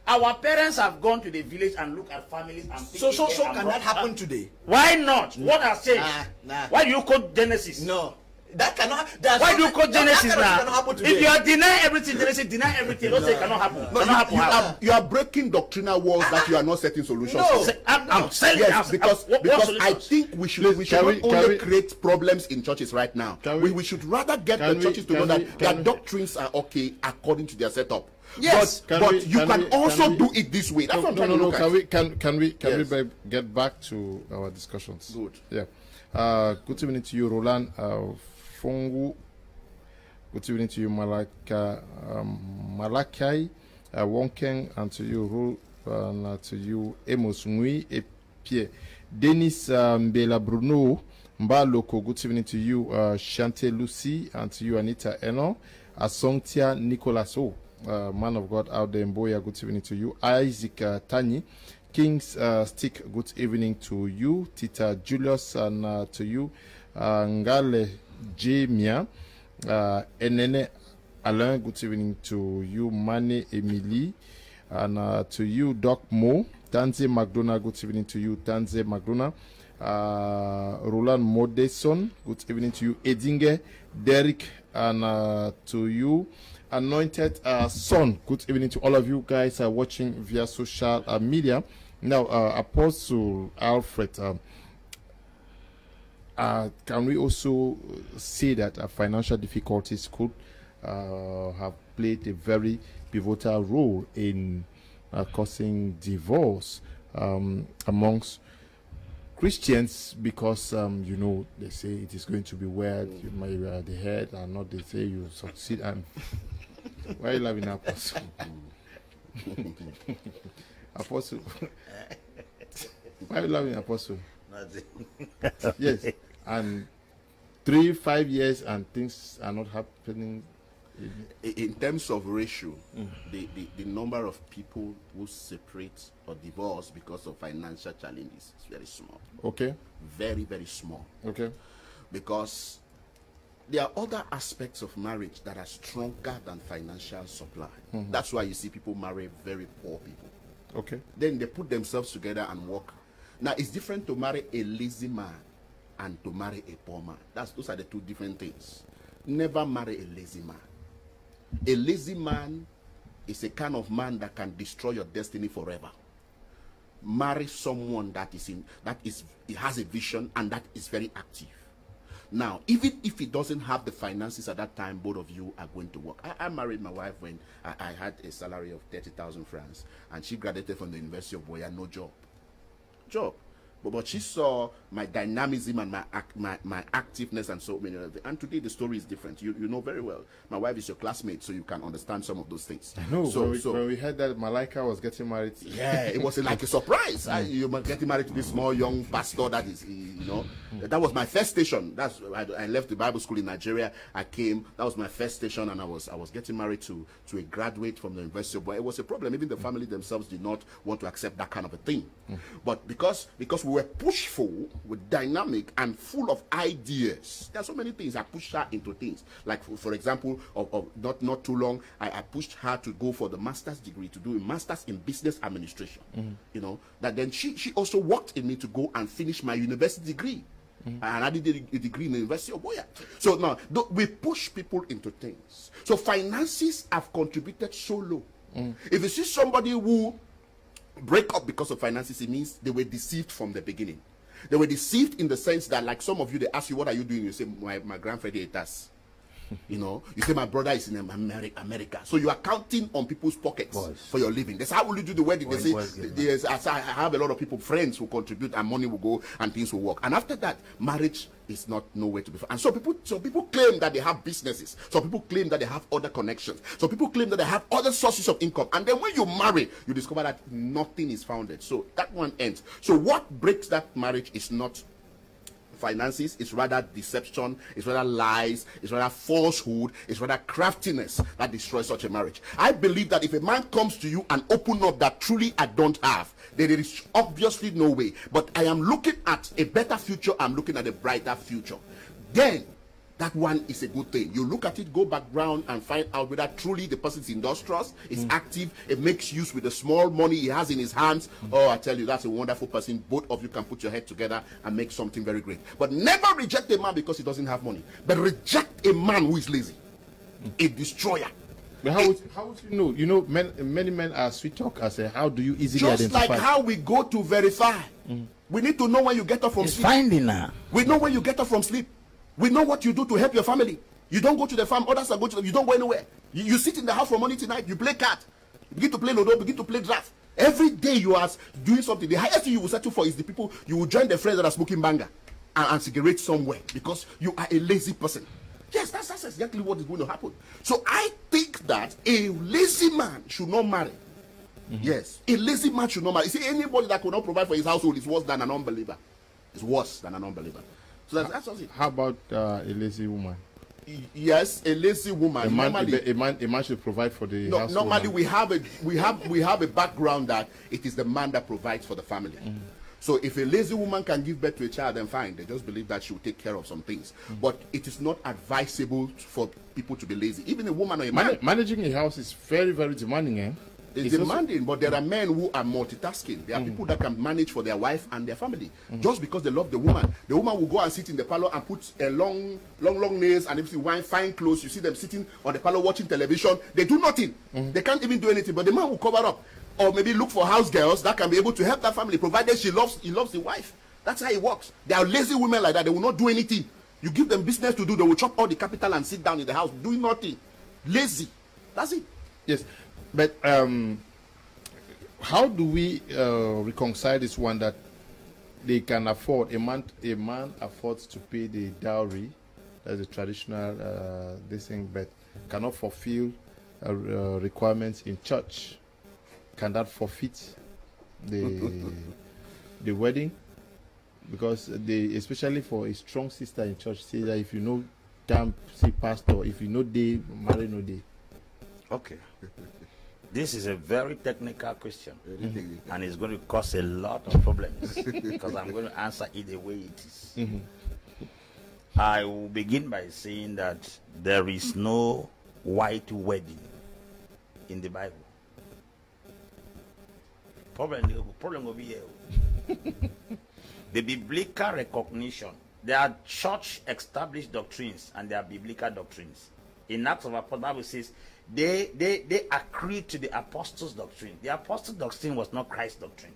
Our parents have gone to the village and looked at families and so can that happen today? Why not? What has changed? Why do you quote Genesis? No. That cannot. Why do you quote Genesis now? If If you are denying everything, Genesis deny everything. Don't say it cannot happen. No, Cannot happen. you are breaking doctrinal walls that you are not setting solutions No. for. I'm saying Yes, because what I think we should not only we- create problems in churches right now. We should rather get the churches to know that their doctrines are okay according to their setup. Yes, but you can also do it this way. That's what I'm trying to look at. Can we Yes. get back to our discussions? Good. Yeah. Good evening to you, Roland Fongu. Good evening to you, Malakai Wonken, and to you, and to you, Amos Ngui, Epie, Denis Mbela Bruno, Mbaloko. Good evening to you, Shante Lucy, and to you, Anita Eno, Asongtia Nicholas O. Man of God out there in Boya, good evening to you. Isaac Tani, King's Stick, good evening to you. Tita Julius, and to you. Ngale Jamia, Enene Alain, good evening to you. Mane Emily, and to you, Doc Mo. Tanze McDonald, good evening to you. Tanze McDonald. Roland Modeson, good evening to you. Edinge, Derek, and to you. Anointed Son, good evening to all of you guys are watching via social media. Now, Apostle Alfred, can we also say that financial difficulties could have played a very pivotal role in causing divorce amongst Christians, because you know, they say it is going to be where you marry the head, and not they say you succeed. And why are you laughing, Apostle? Apostle, why are you laughing, Apostle? Nothing. Yes, and 3-5 years and things are not happening. In terms of ratio, the number of people who separate or divorce because of financial challenges is very small. Okay. Very, very small. Okay. Because there are other aspects of marriage that are stronger than financial supply. That's why you see people marry very poor people. Okay. Then they put themselves together and work. Now, it's different to marry a lazy man and to marry a poor man. Those are the two different things. Never marry a lazy man. A lazy man is a kind of man that can destroy your destiny forever. Marry someone that he has a vision and that is very active. Now, even if he doesn't have the finances at that time, both of you are going to work. I married my wife when I had a salary of 30,000 francs, and she graduated from the University of Boya, no job. But she saw my dynamism and my activeness and so many other things. And today the story is different. You know very well. My wife is your classmate, so you can understand some of those things. I know. So when we heard that Malaika was getting married, yeah, it was like a surprise. You're getting married to this small young pastor. That is, you know, that was my first station. I left the Bible school in Nigeria. I came. That was my first station, and I was getting married to a graduate from the University of Boy. It was a problem. Even the family themselves did not want to accept that kind of a thing. But because we were pushful, with dynamic and full of ideas. There are so many things I pushed her into things. Like for example, not too long, I pushed her to go for the master's degree, to do a master's in business administration. You know, that then she also worked in me to go and finish my university degree. And I did a degree in the University of Boya. So now we push people into things. So finances have contributed so low. If you see somebody who break up because of finances, it means they were deceived from the beginning. They were deceived in the sense that, like some of you, they ask you, what are you doing? You say, my grandfather ate us. You know, you say my brother is in America. So you are counting on people's pockets for your living. That's how will you do the wedding. They say, I have a lot of people, friends who contribute, and money will go and things will work. And after that, marriage is not nowhere to be found. And so people claim that they have businesses. Some people claim that they have other connections. Some people claim that they have other sources of income. And then when you marry, you discover that nothing is founded. So that one ends. So what breaks that marriage is not finances, it's rather deception, it's rather lies, it's rather falsehood, it's rather craftiness that destroys such a marriage. I believe that if a man comes to you and open up that truly I don't have, then there is obviously no way. But I am looking at a better future, I'm looking at a brighter future. Then that one is a good thing. You look at it, go background and find out whether truly the person is industrious, is active, it makes use with the small money he has in his hands. Oh, I tell you, that's a wonderful person. Both of you can put your head together and make something very great. But never reject a man because he doesn't have money. But reject a man who is lazy, a destroyer. But how would you know? You know, many men are sweet talkers. How do you easily identify? Just like how we go to verify. We need to know when you get up from sleep. Finding now. We know when you get up from sleep. We know what you do to help your family. You don't go to the farm, others are going to you don't go anywhere. You sit in the house from morning to night, you play card, you begin to play Ludo, begin to play draft. Every day you are doing something. The highest thing you will settle for is the people, you will join the friends that are smoking banga and cigarettes somewhere because you are a lazy person. Yes, that's exactly what is going to happen. So I think that a lazy man should not marry. Yes, a lazy man should not marry. You see, anybody that could not provide for his household is worse than an unbeliever. It's worse than an unbeliever. So that's it. How about a lazy woman? Yes, a lazy woman. A man should provide for the house. Normally, we have a background that it is the man that provides for the family. So if a lazy woman can give birth to a child, then fine. They just believe that she will take care of some things. But it is not advisable for people to be lazy. Even a woman or a man. Managing a house is very, very demanding, eh? It's demanding, but there are men who are multitasking. There are people that can manage for their wife and their family just because they love the woman. The woman will go and sit in the parlor and put a long nails and everything, fine clothes. You see them sitting on the parlor watching television. They do nothing. They can't even do anything. But the man will cover up, or maybe look for house girls that can be able to help that family, provided he loves the wife. That's how it works. There are lazy women like that. They will not do anything. You give them business to do, they will chop all the capital and sit down in the house doing nothing. Lazy. That's it. Yes. But how do we reconcile this one that they can afford, a man affords to pay the dowry, that's a traditional this thing, but cannot fulfill requirements in church? Can that forfeit the wedding? Because especially for a strong sister in church, say that if you know damn see pastor, if you know they marry no day. Okay. This is a very technical question, and it's going to cause a lot of problems because I'm going to answer it the way it is. I will begin by saying that there is no white wedding in the Bible. Problem will be here. The biblical recognition. There are church established doctrines and there are biblical doctrines. In Acts of Apostles, the Bible says they agreed to the apostles' doctrine. The apostles' doctrine was not Christ's doctrine.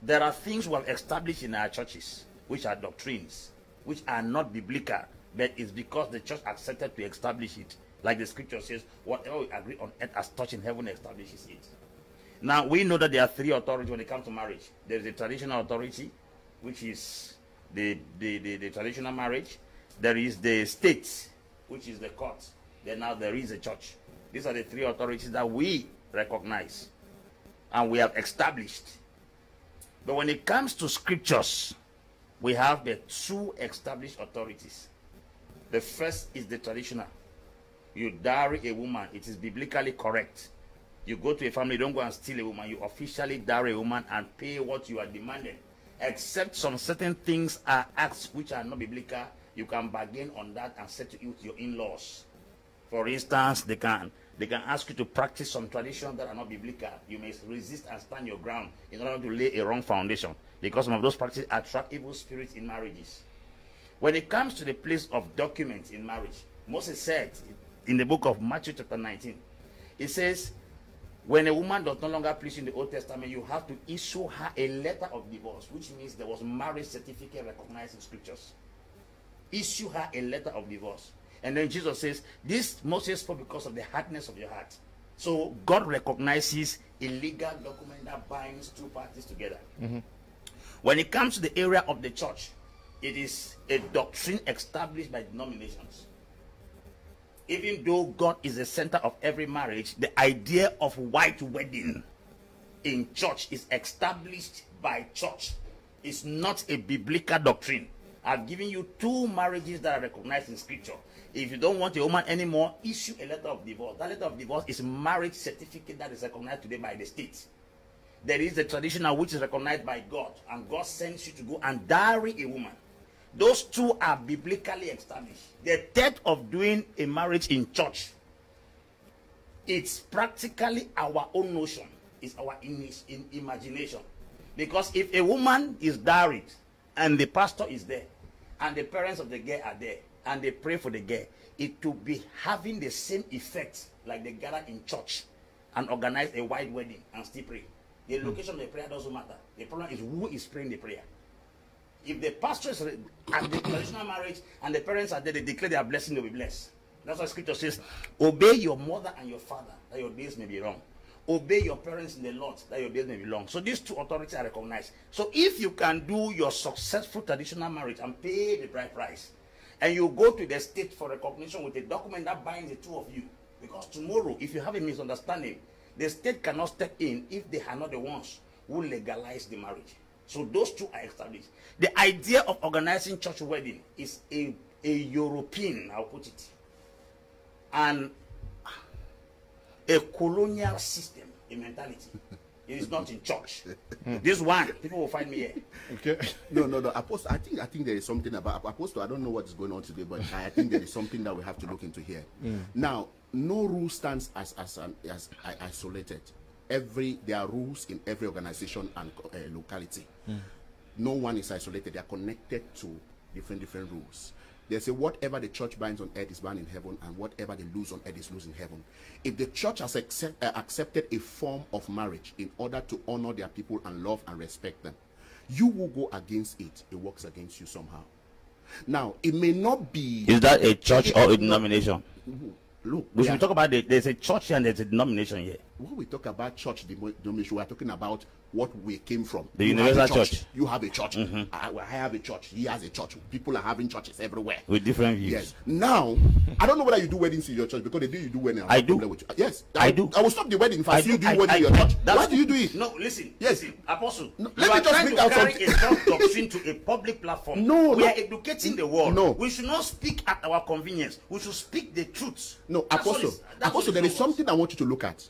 There are things we have established in our churches, which are doctrines, which are not biblical, but it's because the church accepted to establish it. Like the scripture says, whatever we agree on earth as touched in heaven establishes it. Now, we know that there are three authorities when it comes to marriage. There is the traditional authority, which is the traditional marriage. There is the state, which is the court. Then now there is a church. These are the three authorities that we recognize and we have established. But when it comes to scriptures, we have the two established authorities. The first is the traditional. You dowry a woman, it is biblically correct. You go to a family, don't go and steal a woman. You officially dowry a woman and pay what you are demanding. Except some certain things are acts which are not biblical, you can bargain on that and settle it with your in-laws. For instance, they can ask you to practice some traditions that are not biblical. You may resist and stand your ground in order to lay a wrong foundation, because some of those practices attract evil spirits in marriages. When it comes to the place of documents in marriage, Moses said in the book of Matthew chapter 19, it says, when a woman does no longer please you in the Old Testament, you have to issue her a letter of divorce, which means there was marriage certificate recognized in scriptures. Issue her a letter of divorce. And then Jesus says, this Moses spoke because of the hardness of your heart. So God recognizes a legal document that binds two parties together. When it comes to the area of the church, it is a doctrine established by denominations. Even though God is the center of every marriage, the idea of white wedding in church is established by church. It's not a biblical doctrine. I've given you 2 marriages that are recognized in scripture. If you don't want a woman anymore, issue a letter of divorce. That letter of divorce is a marriage certificate that is recognized today by the state. There is the traditional which is recognized by God, and God sends you to go and marry a woman. Those 2 are biblically established. The third of doing a marriage in church, it's practically our own notion. It's our imagination. Because if a woman is married and the pastor is there and the parents of the girl are there and they pray for the girl, it will be having the same effect like they gather in church and organize a white wedding and still pray. The location of the prayer doesn't matter. The problem is who is praying the prayer. If the pastor is at the traditional marriage and the parents are there, they declare their blessing, they will be blessed. That's why scripture says, obey your mother and your father, that your days may be long. Obey your parents in the Lord, that your days may be long. So these 2 authorities are recognized. So if you can do your successful traditional marriage and pay the bride price, and you go to the state for recognition with a document that binds the 2 of you, because tomorrow, if you have a misunderstanding, the state cannot step in if they are not the ones who legalize the marriage. So those 2 are established. The idea of organizing church wedding is a European, I'll put it, and a colonial system, a mentality. It is not in church. This one, people will find me here. Okay. No. Apostle, I think there is something about Apostle. I don't know what is going on today, but I think there is something that we have to look into here. Now, no rule stands as isolated. There are rules in every organization and locality. No one is isolated. They are connected to different rules. They say whatever the church binds on earth is bound in heaven, and whatever they lose on earth is loose in heaven. If the church has accepted a form of marriage in order to honor their people and love and respect them, you will go against it. It works against you somehow. Now, it may not be... Is that a church or a denomination? Look, we should talk about there's a church here and there's a denomination here. When we talk about church denomination, we are talking about what we came from. The universal church. You have a church. I have a church. He has a church. People are having churches everywhere. With different views. Yes. Now, I don't know whether you do weddings in your church, because the day you do wedding, I do. With you. Yes. I do. I will stop the wedding if I see you do wedding in your church. Why do you do it? No, listen. Yes. Listen, Apostle. No, you are trying to carry a church doctrine to a public platform. We are educating the world. No. We should not speak at our convenience. We should speak the truth. No, Apostle, there is something I want you to look at.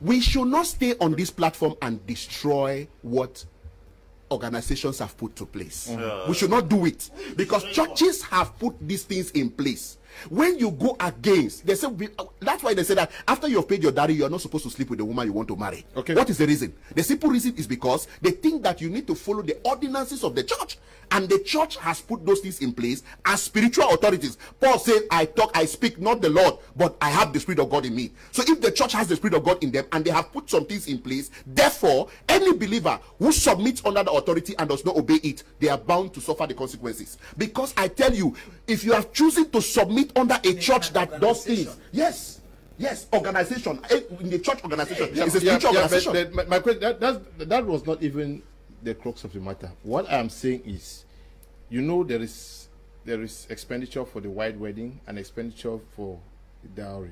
We should not stay on this platform and destroy what organizations have put to place. We should not do it, because churches have put these things in place. When you go against, they say, that's why they say that after you have paid your dowry, you are not supposed to sleep with the woman you want to marry. Okay. What is the reason? The simple reason is because they think that you need to follow the ordinances of the church, and the church has put those things in place as spiritual authorities. Paul said, I speak not the Lord, but I have the Spirit of God in me. So if the church has the Spirit of God in them and they have put some things in place, therefore any believer who submits under the authority and does not obey it, they are bound to suffer the consequences. Because I tell you, if you are choosing to submit under a church that does things, yes, organization, in the church organization, it's a spiritual organization. My question, that was not even the crux of the matter. What I'm saying is, you know, there is expenditure for the white wedding and expenditure for the dowry.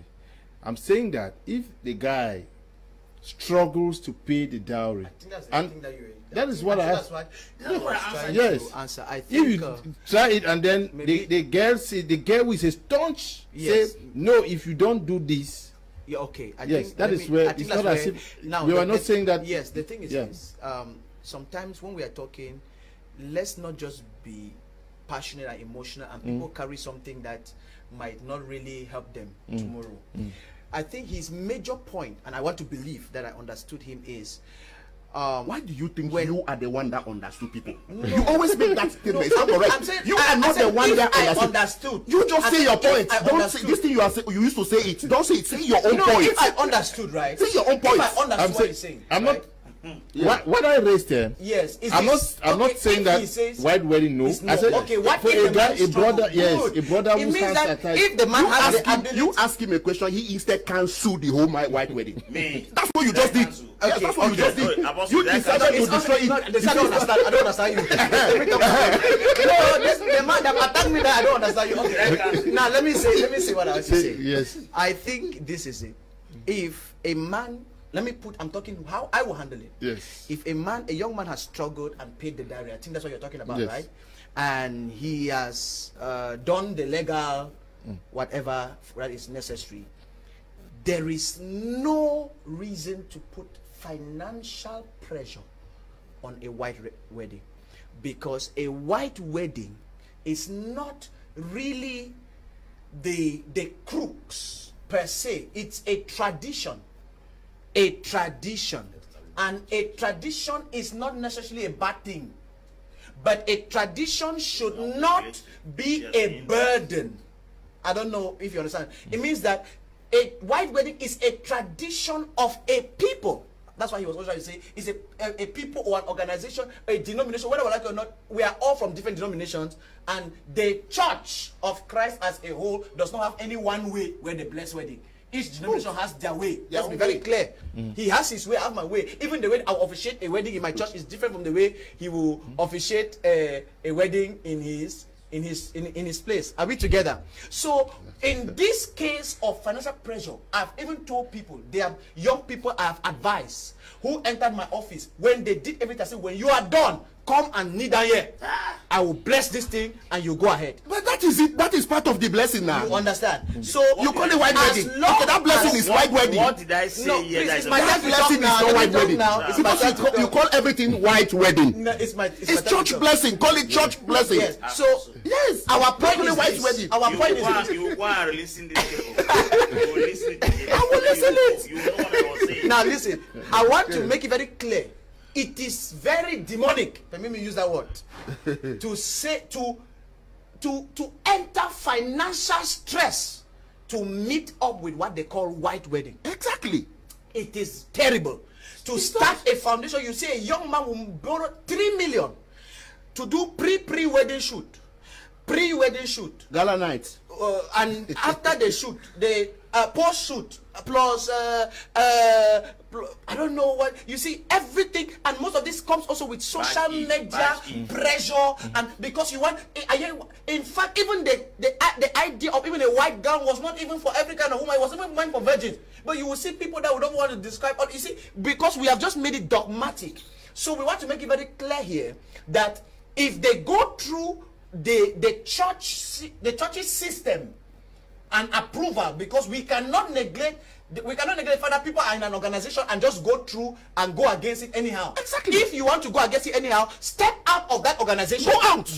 I'm saying that if the guy struggles to pay the dowry, I think that's the and thing that that is what I was trying yes. to answer. I If think you try it and then the girl with a staunch say no, if you don't do this. Yeah, okay. I yes, think, that is where it's not as if now we are not saying that. Yes, the thing is this. Sometimes when we are talking, let's not just be passionate and emotional, and people carry something that might not really help them tomorrow. I think his major point, and I want to believe that I understood him, is why do you think you are the one that understood people? You always make that statement. It's not correct. You are not the one that understood. You just say your point. Don't say this thing you are saying. You used to say it. Don't say it. Say your own point. If I understood, right? Say your own point. If I understood what he's saying, I'm not. What I raised here, yes, I'm not saying that white wedding, no. I said, okay, what for if a brother, yes, a brother who means stands that aside. if the man has the ability, you ask him a question, he instead cancel the whole white wedding. That's what you just did. Okay, yes, that's what you just did. You decided to destroy it. I don't understand you. No, the man that attacked me, that I don't understand you. Okay. Now let me say what I was saying. Yes. I think this is it. If a man, I'm talking how I will handle it. Yes. If a young man has struggled and paid the dowry, I think that's what you're talking about, yes. right? And he has done the legal whatever that is necessary. There is no reason to put financial pressure on a white wedding, because a white wedding is not really the crux per se. It's a tradition. A tradition. And a tradition is not necessarily a bad thing, but a tradition should not be a burden. I don't know if you understand. It means that a white wedding is a tradition of a people. That's why he was also trying to say it's a people or an organization, a denomination, whether we like it or not. We are all from different denominations, and the Church of Christ as a whole does not have any one way where they bless wedding. Each denomination has their way. Let's be very clear. He has his way, I have my way. Even the way I will officiate a wedding in my church is different from the way he will officiate a wedding in his place. Are we together? So in this case of financial pressure, I've even told people, they are young people I have advised who entered my office, when they did everything, I said, when you are done, come and kneel down here. I will bless this thing and you go ahead. But that is it. That is part of the blessing now. You understand? So you call it white wedding. Okay, that blessing is white wedding. What did I say? No, here? it's my that blessing is not white wedding. Because you call everything white wedding. No, it's church blessing. Call it church blessing. Yes. So yes, our point is white this. wedding. Our point is this. You go and listen to it. I will listen it. You know what I was saying. Now listen, I want to make it very clear. It is very demonic, let me use that word, to say to enter financial stress to meet up with what they call white wedding. Exactly. It is terrible. To start a foundation, you say a young man will borrow 3 million to do pre-wedding shoot. Pre-wedding shoot. Gala night. And after the shoot, the post shoot plus I don't know what, you see, everything, and most of this comes also with social media pressure, and because you want, in fact, even the idea of even a white gown was not even for every kind of woman, it was even meant for virgins. But you will see people that we don't want to describe, you see, because we have just made it dogmatic. So we want to make it very clear here that if they go through the church's system and approval, because we cannot neglect the fact that people are in an organization and just go through and go against it anyhow. Exactly. If you want to go against it anyhow, step out of that organization. Go out.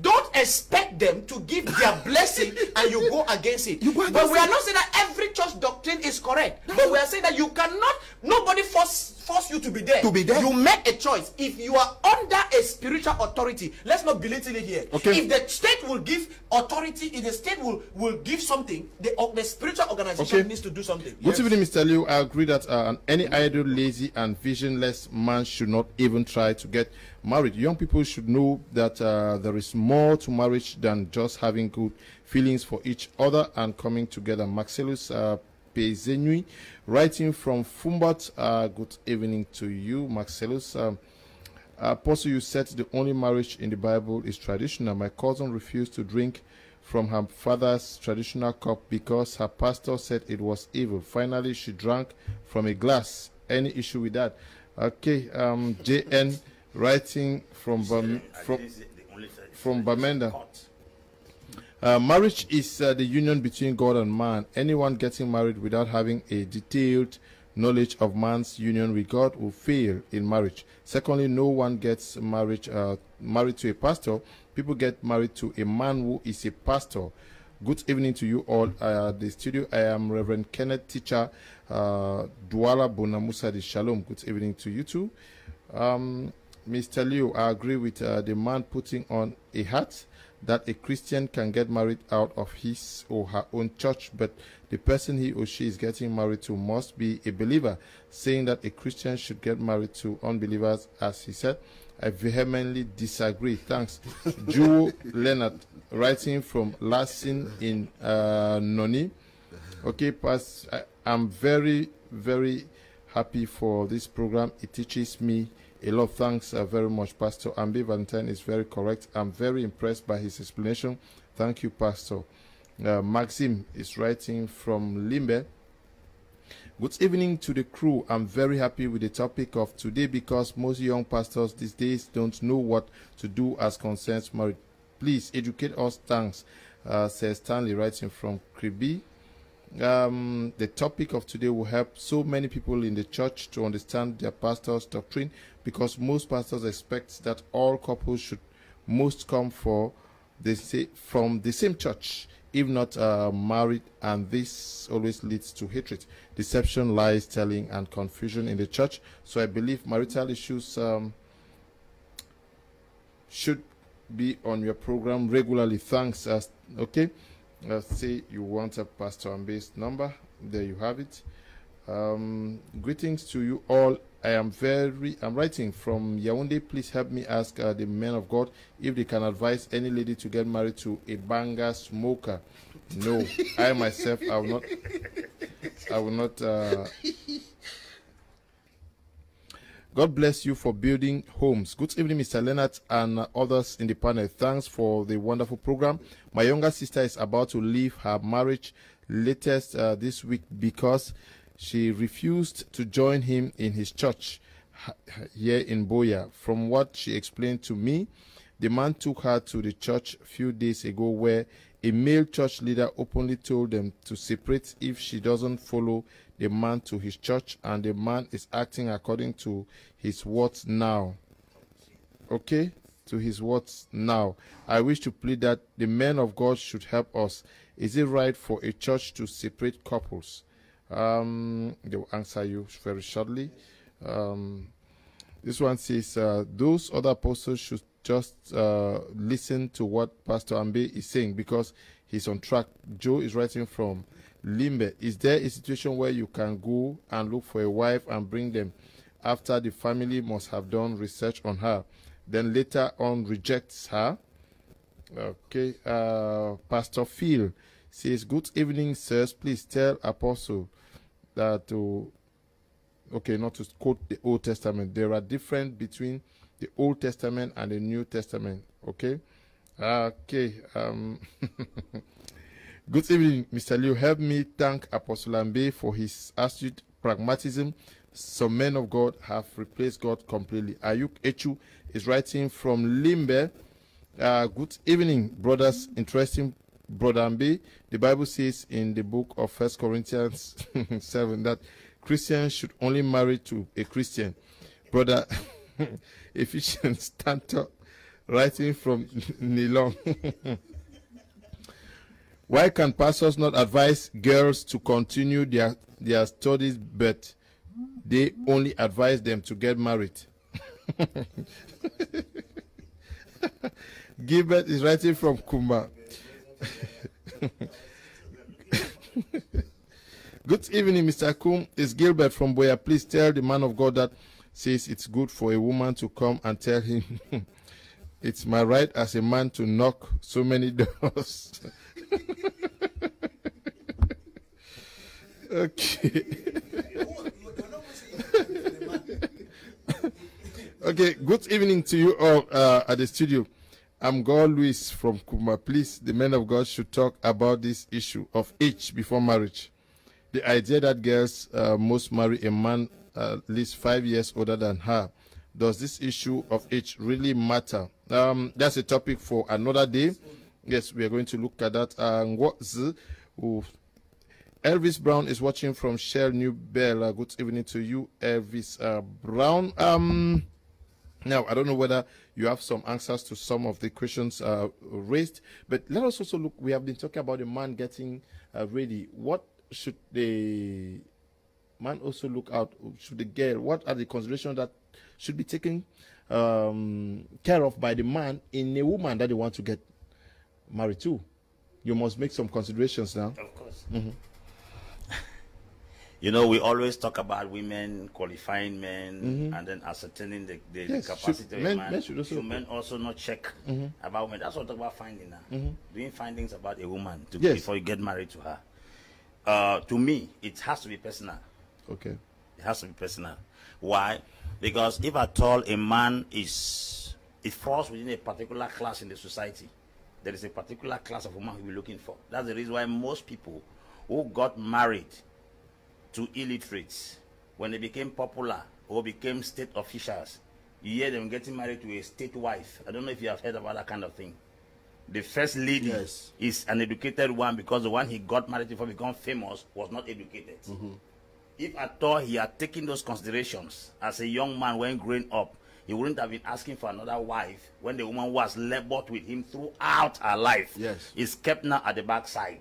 Don't expect them to give their blessing and you go against it. But we are not saying that every church doctrine is correct. But we are saying that you cannot, nobody force you to be there. You make a choice. If you are under a spiritual authority, let's not belittle it here. Okay. If the state will give authority, if the state will give something, the spiritual organization needs to do something. Good evening, Mr. Liu. I agree that any idle, lazy, and visionless man should not even try to get married. Young people should know that there is more to marriage than just having good feelings for each other and coming together. Marcellus Pezenui, writing from Fumbot. Good evening to you, Marcellus. Apostle, you said the only marriage in the Bible is traditional. My cousin refused to drink from her father's traditional cup because her pastor said it was evil. Finally, she drank from a glass. Any issue with that? Okay, JN, writing from Bamenda. Marriage is the union between God and man. Anyone getting married without having a detailed knowledge of man's union with God will fail in marriage. Secondly, no one gets married to a pastor. People get married to a man who is a pastor. Good evening to you all. The studio, I am Reverend Kenneth Teacher Duala Bonamusa de Shalom. Good evening to you too. Mr. Liu, I agree with the man putting on a hat. that a Christian can get married out of his or her own church, but the person he or she is getting married to must be a believer, saying that a Christian should get married to unbelievers, as he said. I vehemently disagree. Thanks. Kum Leonard, writing from Lassen in Noni. Okay, I'm very, very happy for this program. It teaches me a lot. Thanks very much, Pastor AMBE. Valentine is very correct. I'm very impressed by his explanation. Thank you, Pastor. Maxim is writing from Limbe. Good evening to the crew. I'm very happy with the topic of today because most young pastors these days don't know what to do as concerns marriage. Please educate us. Thanks, says Stanley, writing from Kribi. The topic of today will help so many people in the church to understand their pastor's doctrine, because most pastors expect that all couples should most come from the same church, if not married, and this always leads to hatred, deception, lies telling, and confusion in the church. So I believe marital issues should be on your program regularly. Thanks. Okay. Let's say you want a Pastor AMBE's number. There you have it. Greetings to you all. I'm writing from Yaoundé. Please help me ask the men of God if they can advise any lady to get married to a banger smoker. No, I myself, I will not. God bless you for building homes. Good evening, Mr. Leonard and others in the panel. Thanks for the wonderful program. My younger sister is about to leave her marriage latest this week because she refused to join him in his church here in Boya. From what she explained to me, the man took her to the church a few days ago where a male church leader openly told them to separate if she doesn't follow the man to his church, and the man is acting according to his words now. Okay? To his words now. I wish to plead that the men of God should help us. Is it right for a church to separate couples? They will answer you very shortly. This one says, those other apostles should just listen to what Pastor AMBE is saying because he's on track. Joe is writing from Limbe. Is there a situation where you can go and look for a wife and bring them after the family must have done research on her, then later on rejects her? Okay. Pastor Phil says, good evening, sirs. Please tell Apostle that not to quote the Old Testament. There are difference between the Old Testament and the New Testament. Okay. Okay. Good evening, Mr. Liu. Help me thank Apostle AMBE for his astute pragmatism. Some men of God have replaced God completely. Ayuk Echu is writing from Limbe. Good evening, brothers. Interesting, Brother AMBE. The Bible says in the book of 1 Corinthians 7 that Christians should only marry to a Christian. Brother Ephesians Tanto, writing from Nilong. Why can pastors not advise girls to continue their studies, but they only advise them to get married? Gilbert is writing from Kuma. Good evening, Mr. Kum. It's Gilbert from Boya. Please tell the man of God that says it's good for a woman to come and tell him it's my right as a man to knock so many doors. Okay. Okay, good evening to you all at the studio. I'm God Luis from Kuma. Please, the men of God should talk about this issue of age before marriage. The idea that girls must marry a man at least 5 years older than her. Does this issue of age really matter? That's a topic for another day. Yes, we are going to look at that. Elvis Brown is watching from Shell New Bell. Good evening to you, Elvis Brown. Now, I don't know whether you have some answers to some of the questions raised, but let us also look. We have been talking about the man getting ready. What should the man also look out? Should the girl? What are the considerations that should be taken care of by the man in a woman that they want to get marry too. You must make some considerations now. Of course. You know, we always talk about women qualifying men and then ascertaining the Yes, capacity of men- a man. men should also- men also not check about women? That's what we talk about finding now. Doing findings about a woman Yes. before you get married to her. To me, it has to be personal. Okay. It has to be personal. Why? Because if at all a man it falls within a particular class in the society, there is a particular class of woman we're looking for. That's the reason why most people who got married to illiterates, when they became popular or became state officials, you hear them getting married to a state wife. I don't know if you have heard about that kind of thing. The first lady is an educated one because the one he got married to before become famous was not educated. If at all he had taken those considerations as a young man when growing up, he wouldn't have been asking for another wife when the woman was labored with him throughout her life. Yes. Is kept now at the backside.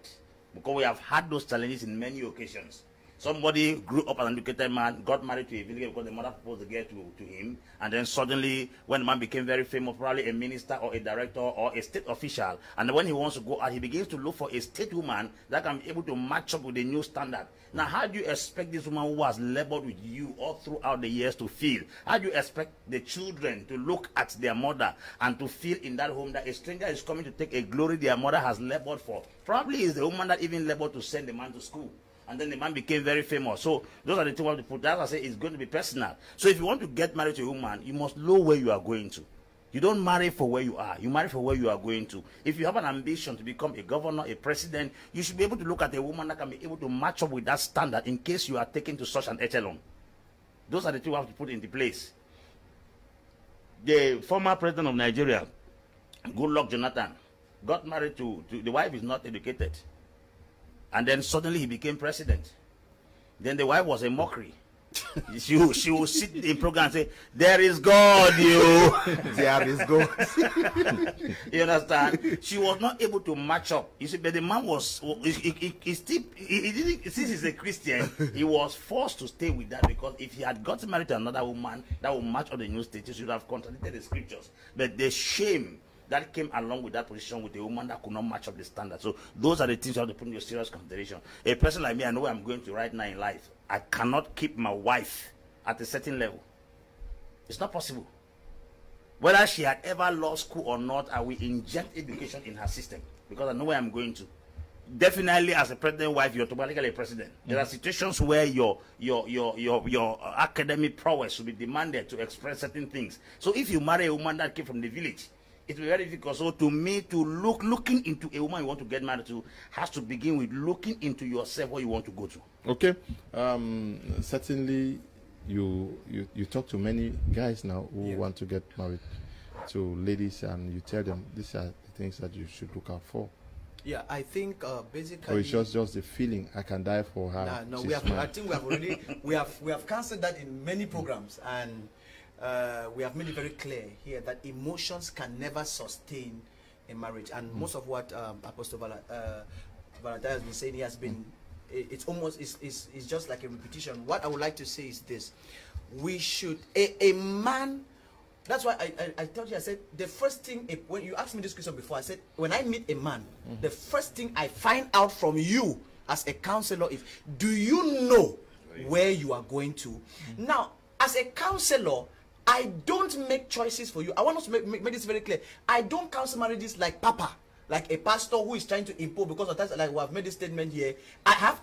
Because we have had those challenges in many occasions. Somebody grew up as an educated man, got married to a village because the mother proposed the girl to him, and then suddenly, when the man became very famous, probably a minister or a director or a state official, and when he wants to go out, he begins to look for a state woman that can be able to match up with the new standard. Now, how do you expect this woman who has labored with you all throughout the years to feel? How do you expect the children to look at their mother and to feel in that home that a stranger is coming to take a glory their mother has labored for? Probably is the woman that even labored to send the man to school. And then the man became very famous. So those are the things we have to put. That's why I say it's going to be personal. So if you want to get married to a woman, you must know where you are going to. You don't marry for where you are. You marry for where you are going to. If you have an ambition to become a governor, a president, you should be able to look at a woman that can be able to match up with that standard in case you are taken to such an echelon. Those are the things we have to put into place. The former president of Nigeria, Goodluck Jonathan, got married to the wife is not educated. And then suddenly he became president. Then the wife was a mockery. she will sit in program and say, "There is God, you." There is God. You understand? She was not able to match up. You see, but the man was, he didn't, since he's a Christian, he was forced to stay with that, because if he had gotten married to another woman that would match up the new status, he would have contradicted the scriptures. But the shame that came along with that position with a woman that could not match up the standard. So those are the things you have to put in your serious consideration. A person like me, I know where I'm going to right now in life. I cannot keep my wife at a certain level. It's not possible. Whether she had ever lost school or not, I will inject education in her system, because I know where I'm going to. Definitely, as a president wife, you're automatically a president. There are situations where your academic prowess will be demanded to express certain things. So if you marry a woman that came from the village, it will be very difficult. So to me, to looking into a woman you want to get married to has to begin with looking into yourself, where you want to go to. Okay. Certainly, you talk to many guys now who want to get married to ladies, and you tell them these are the things that you should look out for. Yeah, I think basically. Or it's just the feeling, I can die for her. No, we have. I think we have already we have cancelled that in many programs, and we have made it very clear here that emotions can never sustain a marriage. And most of what Apostle Valentine has been saying, he has been. It's almost it's just like a repetition. What I would like to say is this: we should a man. That's why I told you, I said, the first thing, when you asked me this question before, I said, when I meet a man, the first thing I find out from you as a counselor is, do you know where you are going to? Now, as a counselor, I don't make choices for you. I want us to make this very clear. I don't counsel marriages like Papa, like a pastor who is trying to impose, because of that, like we have made this statement here. I have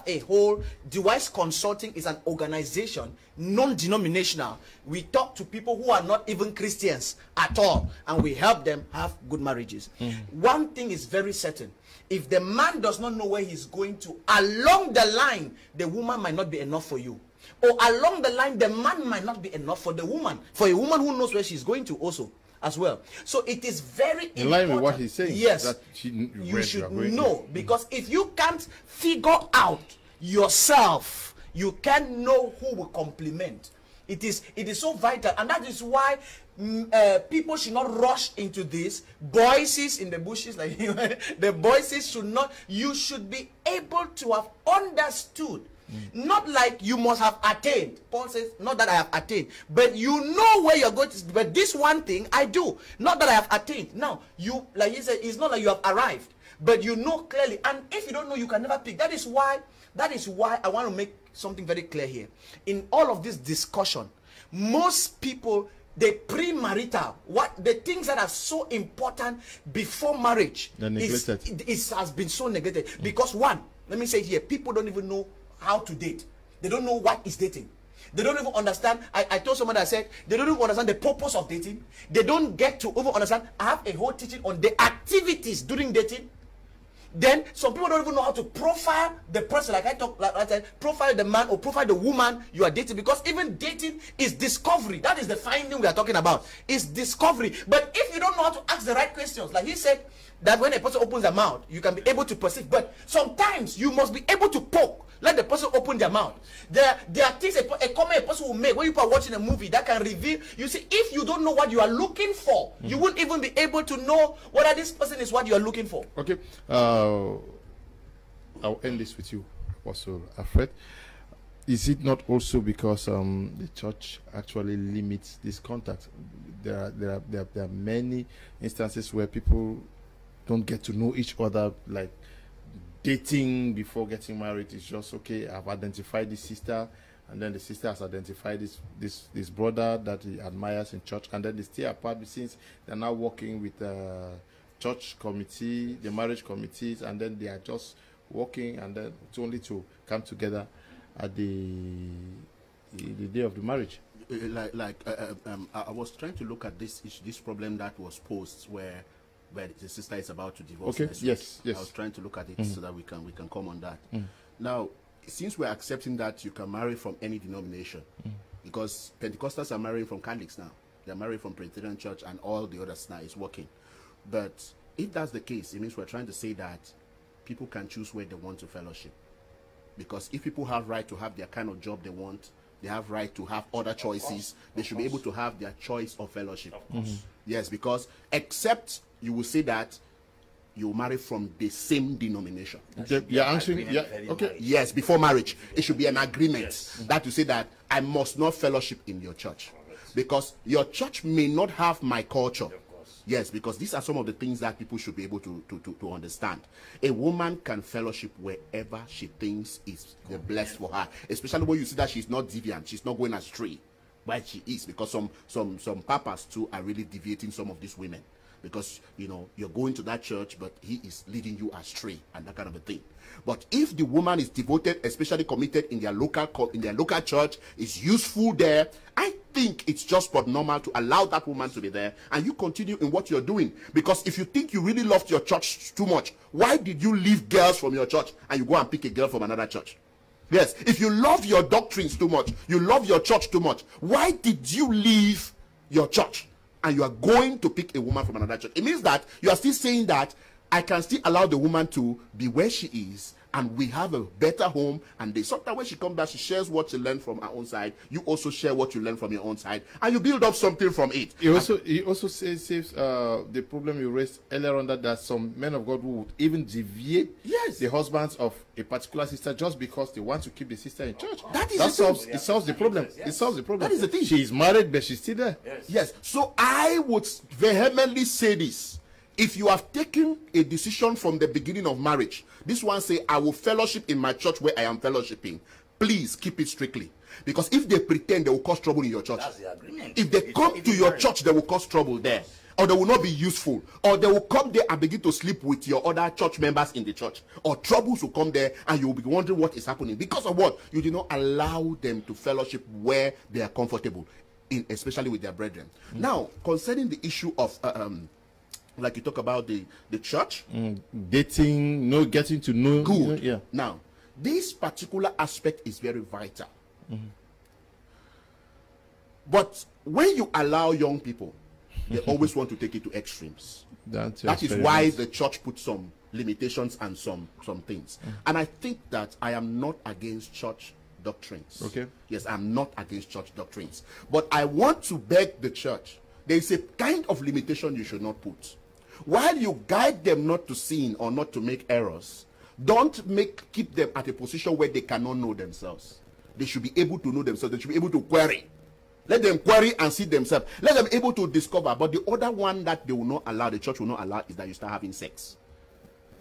a whole device consulting is an organization, non-denominational. We talk to people who are not even Christians at all, and we help them have good marriages. One thing is very certain: if the man does not know where he's going to, along the line, the woman might not be enough for you. Or along the line, the man might not be enough for the woman, for a woman who knows where she's going to also as well. So it is very important. In line with what he's saying. Yes, that you should know, because if you can't figure out yourself, you can't know who will complement. It is so vital, and that is why people should not rush into this. Voices in the bushes, like the voices should not. You should be able to have understood Not like you must have attained. Paul says, not that I have attained, but you know where you're going to. But this one thing I do, not that I have attained. Now, you, like he said, it's not like you have arrived, but you know clearly. And if you don't know, you can never pick. That is why I want to make something very clear here. In all of this discussion, most people, the premarital, the things that are so important before marriage, it has been so neglected. Because one, let me say it here, people don't even know how to date. They don't know what is dating. They don't even understand. I told someone, I said, they don't even understand the purpose of dating. They don't get to even understand. I have a whole teaching on the activities during dating. Then some people don't even know how to profile the person, like I said, profile the man or profile the woman you are dating, because even dating is discovery. That is the finding we are talking about. It's discovery. But if you don't know how to ask the right questions, like he said, that when a person opens their mouth, you can be able to perceive. But sometimes you must be able to poke. Let the person open their mouth. There are things a comment a person will make when you are watching a movie that can reveal. You see, if you don't know what you are looking for, you won't even be able to know whether this person is what you are looking for. Okay. I'll end this with you, Apostle Alfred. Is it not also because the church actually limits this contact? There are many instances where people don't get to know each other, like dating before getting married is just okay. I've identified this sister, and then the sister has identified this brother that he admires in church, and then they stay apart since they're now working with the church committee, the marriage committees, and then they are just working, and then it's only to come together at the day of the marriage. I was trying to look at this problem that was posed where the sister is about to divorce. Okay. Yes. I was trying to look at it so that we can come on that. Now, since we're accepting that you can marry from any denomination, because Pentecostals are marrying from Catholics now, they're married from Presbyterian Church, and all the others now is working. But if that's the case, it means we're trying to say that people can choose where they want to fellowship. Because if people have right to have their kind of job they want, they have right to have other choices. They should be able to have their choice of fellowship. Of course. Yes, because except you will say that you marry from the same denomination. You're answering. Yeah. Okay. Yes, before marriage, it should be an agreement that you say that I must not fellowship in your church, because your church may not have my culture. Yes, because these are some of the things that people should be able to understand. A woman can fellowship wherever she thinks is the blessed for her, especially when you see that she's not deviant, she's not going astray, where she is, because some papas too are really deviating some of these women, because you know you're going to that church but he is leading you astray and that kind of a thing. But if the woman is devoted, especially committed in their local church, is useful there, I think it's just but normal to allow that woman to be there, and you continue in what you're doing. Because if you think you really loved your church too much, why did you leave girls from your church and you go and pick a girl from another church? Yes, if you love your doctrines too much, you love your church too much, why did you leave your church and you are going to pick a woman from another church? It means that you are still saying that I can still allow the woman to be where she is, and we have a better home, and sometimes when she comes back, she shares what she learned from her own side. You also share what you learned from your own side, and you build up something from it. He also says the problem you raised earlier on, that some men of God who would even deviate the husbands of a particular sister just because they want to keep the sister in church. It solves the problem. It solves the problem. That is the thing. She is married, but she's still there. Yes. So I would vehemently say this. If you have taken a decision from the beginning of marriage, this one say, I will fellowship in my church where I am fellowshipping, please keep it strictly. Because if they pretend, they will cause trouble in your church. That's the agreement. If they come to your church, they will cause trouble there. Or they will not be useful. Or they will come there and begin to sleep with your other church members in the church. Or troubles will come there and you will be wondering what is happening. Because of what? You did not allow them to fellowship where they are comfortable, especially with their brethren. Now, concerning the issue of like you talk about the church, dating, getting to know. Good. Yeah. Now, this particular aspect is very vital. But when you allow young people, they always want to take it to extremes. That is why the church puts some limitations and some things. And I think that I am not against church doctrines. Okay. Yes, I'm not against church doctrines. But I want to beg the church, there is a kind of limitation you should not put. While you guide them not to sin or not to make errors, Don't keep them at a position where they cannot know themselves. They should be able to know themselves. They should be able to query. Let them query and see themselves. Let them be able to discover. But the other one that they will not allow, the church will not allow, is that you start having sex.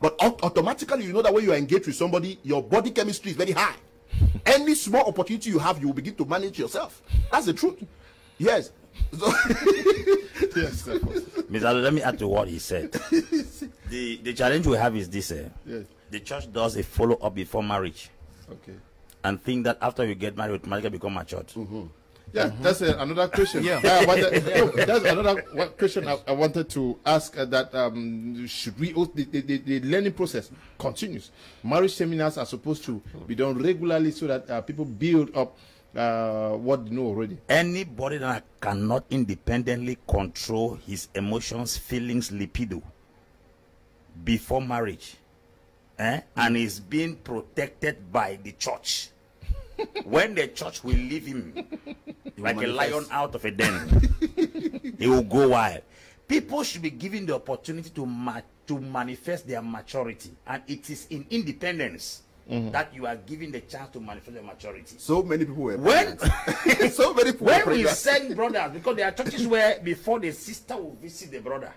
But automatically, you know that when you are engaged with somebody, your body chemistry is very high. Any small opportunity you have, you will begin to manage yourself. That's the truth. Yes. So Yes, Mr. Let me add to what he said. The challenge we have is this. yes. The church does a follow-up before marriage Okay. and think that after you get married, automatically become matured. Yeah, that's another question. Yeah. That's another question I wanted to ask. That should we the learning process continues? Marriage seminars are supposed to be done regularly so that people build up what they know already. Anybody that cannot independently control his emotions, feelings, libido before marriage, and is being protected by the church, when the church will leave him like a lion out of a den, he will go wild. People should be given the opportunity to manifest their maturity, and it is in independence that you are given the chance to manifest their maturity. so many people were When so many people when were we pregnant. send brothers, because there are churches where before the sister will visit the brother,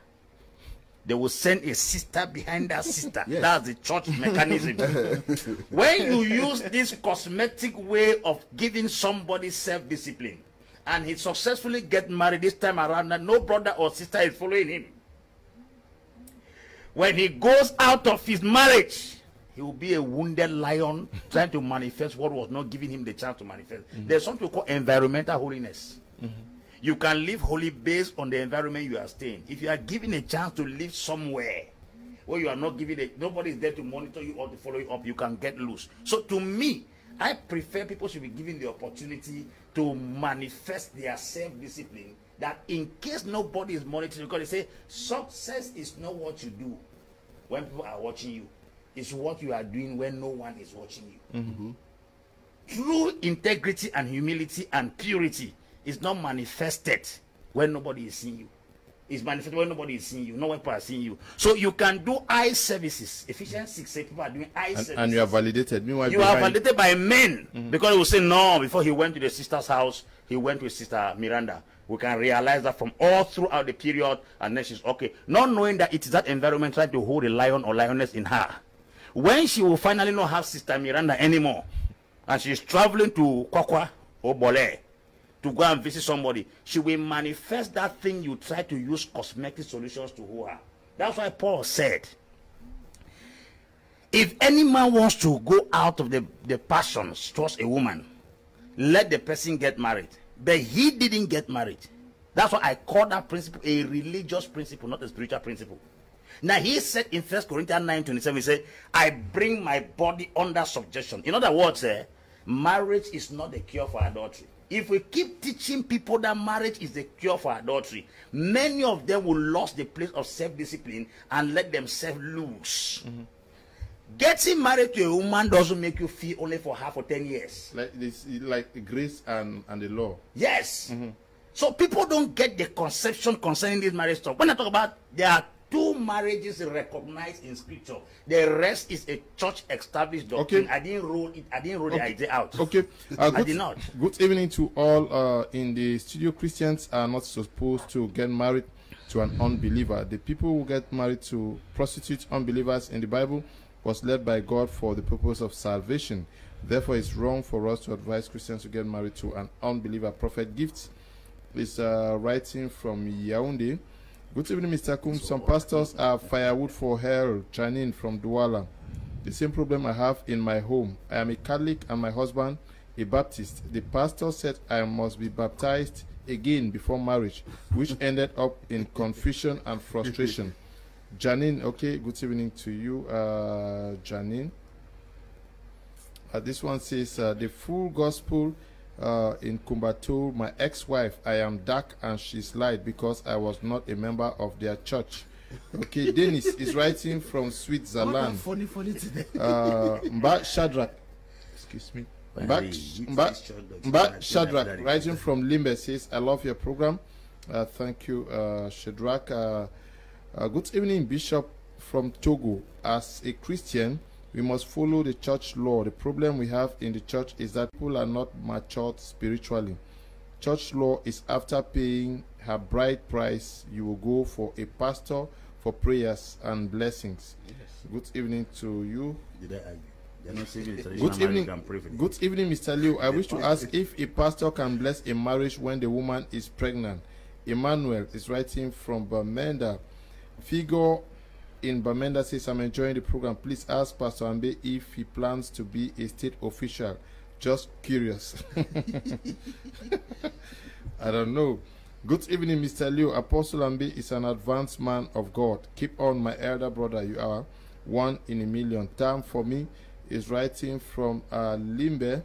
they will send a sister behind that sister. Yes. That's the church mechanism. When you use this cosmetic way of giving somebody self-discipline, and he successfully get married this time around, and no brother or sister is following him, when he goes out of his marriage, he will be a wounded lion trying to manifest what was not giving him the chance to manifest. There's something we call environmental holiness. You can live holy based on the environment you are staying. If you are given a chance to live somewhere where you are not given it, nobody is there to monitor you or to follow you up, you can get loose. So to me, I prefer people should be given the opportunity to manifest their self-discipline, that in case nobody is monitoring, because they say success is not what you do when people are watching you. It's what you are doing when no one is watching you. True integrity and humility and purity is not manifested when nobody is seeing you. It's manifested when nobody is seeing you, not when people are seeing you. So you can do eye services. Ephesians 6 says people are doing eye services. And you are validated. Meanwhile, you are validated by men. Because they will say, no, before he went to the sister's house, he went with Sister Miranda. We can realize that from all throughout the period, and then she's okay. Not knowing that it is that environment trying to hold a lion or lioness in her. When she will finally not have Sister Miranda anymore, and she's traveling to Kwakwa or Bole to go and visit somebody, she will manifest that thing you try to use cosmetic solutions to hold her. That's why Paul said, if any man wants to go out of the passions towards a woman, let the person get married. But he didn't get married. That's why I call that principle a religious principle, not a spiritual principle. Now he said in 1 Corinthians 9:27, he said, I bring my body under subjection. In other words, marriage is not the cure for adultery. If we keep teaching people that marriage is the cure for adultery, many of them will lose the place of self-discipline and let themselves loose. Getting married to a woman doesn't make you feel only for half or 10 years. like this, like grace and the law. Yes. So people don't get the conception concerning this marriage stuff. When I talk about there are 2 marriages recognized in scripture, the rest is a church established doctrine. Okay. I didn't roll the idea out. Okay. I did not. Good evening to all in the studio. Christians are not supposed to get married to an unbeliever. The people who get married to prostitute unbelievers in the Bible was led by God for the purpose of salvation. Therefore, it's wrong for us to advise Christians to get married to an unbeliever. Prophet Gifts is writing from Yaoundé. Good evening, Mr. Kum. Some pastors are firewood for hell. Janine from Douala. The same problem I have in my home. I am a Catholic and my husband a Baptist. The pastor said I must be baptized again before marriage, which ended up in confusion and frustration. Janine, okay, good evening to you, Janine. This one says, the full gospel in Kumbato, my ex-wife, I am dark and she's light because I was not a member of their church. Okay, Dennis is writing from Switzerland. Funny today. Mba Shadrach, excuse me. Mba Shadrach, writing from Limbe, says, I love your program. Thank you, Shadrach. Good evening, Bishop from Togo. As a Christian, We must follow the church law. The problem we have in the church is that people are not matured spiritually. Church law is after paying her bride price, you will go for a pastor for prayers and blessings. Yes. Good evening to you. Good evening, Mr. Liu. I wish to ask if a pastor can bless a marriage when the woman is pregnant. Emmanuel is writing from Bamenda. Figure in Bamenda says, I'm enjoying the program. Please ask Pastor AMBE if he plans to be a state official. Just curious. I don't know. Good evening, Mr. Liu. Apostle AMBE is an advanced man of God. Keep on, my elder brother. You are one in a million. Time for me is writing from Limbe.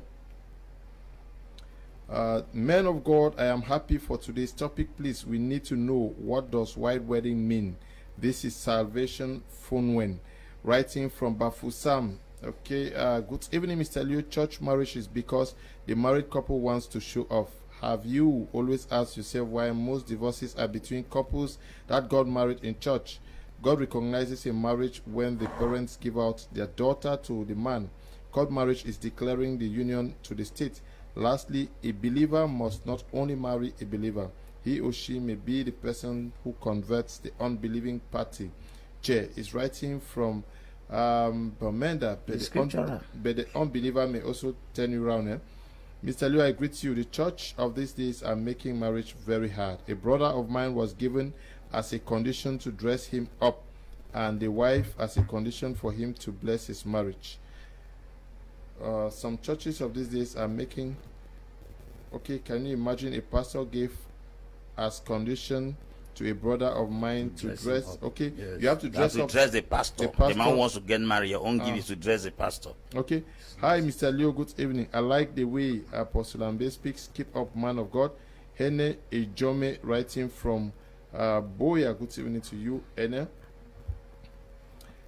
Men of God, I am happy for today's topic. Please, we need to know, what does white wedding mean? This is Salvation Funwen, writing from Bafusam. Okay, good evening, Mr. Liu. Church marriage is because the married couple wants to show off. Have you always asked yourself why most divorces are between couples that got married in church? God recognizes a marriage when the parents give out their daughter to the man. Court marriage is declaring the union to the state. Lastly, a believer must not only marry a believer. He or she may be the person who converts the unbelieving party. Che is writing from Bamenda, but the unbeliever may also turn you around. Eh? Mr. Liu, I greet you. The church of these days are making marriage very hard. A brother of mine was given as a condition to dress him up, and the wife as a condition for him to bless his marriage. Some churches of these days are making... Okay, can you imagine a pastor gave as condition to a brother of mine to dress? Okay, yes. You have to dress up. Dress the pastor. The man wants to get married. Your own gift is to dress the pastor. Okay. Hi, Mr. Leo. Good evening. I like the way Apostle AMBE speaks. Keep up, man of God. Hene Ejome, writing from Boya. Good evening to you, Hene.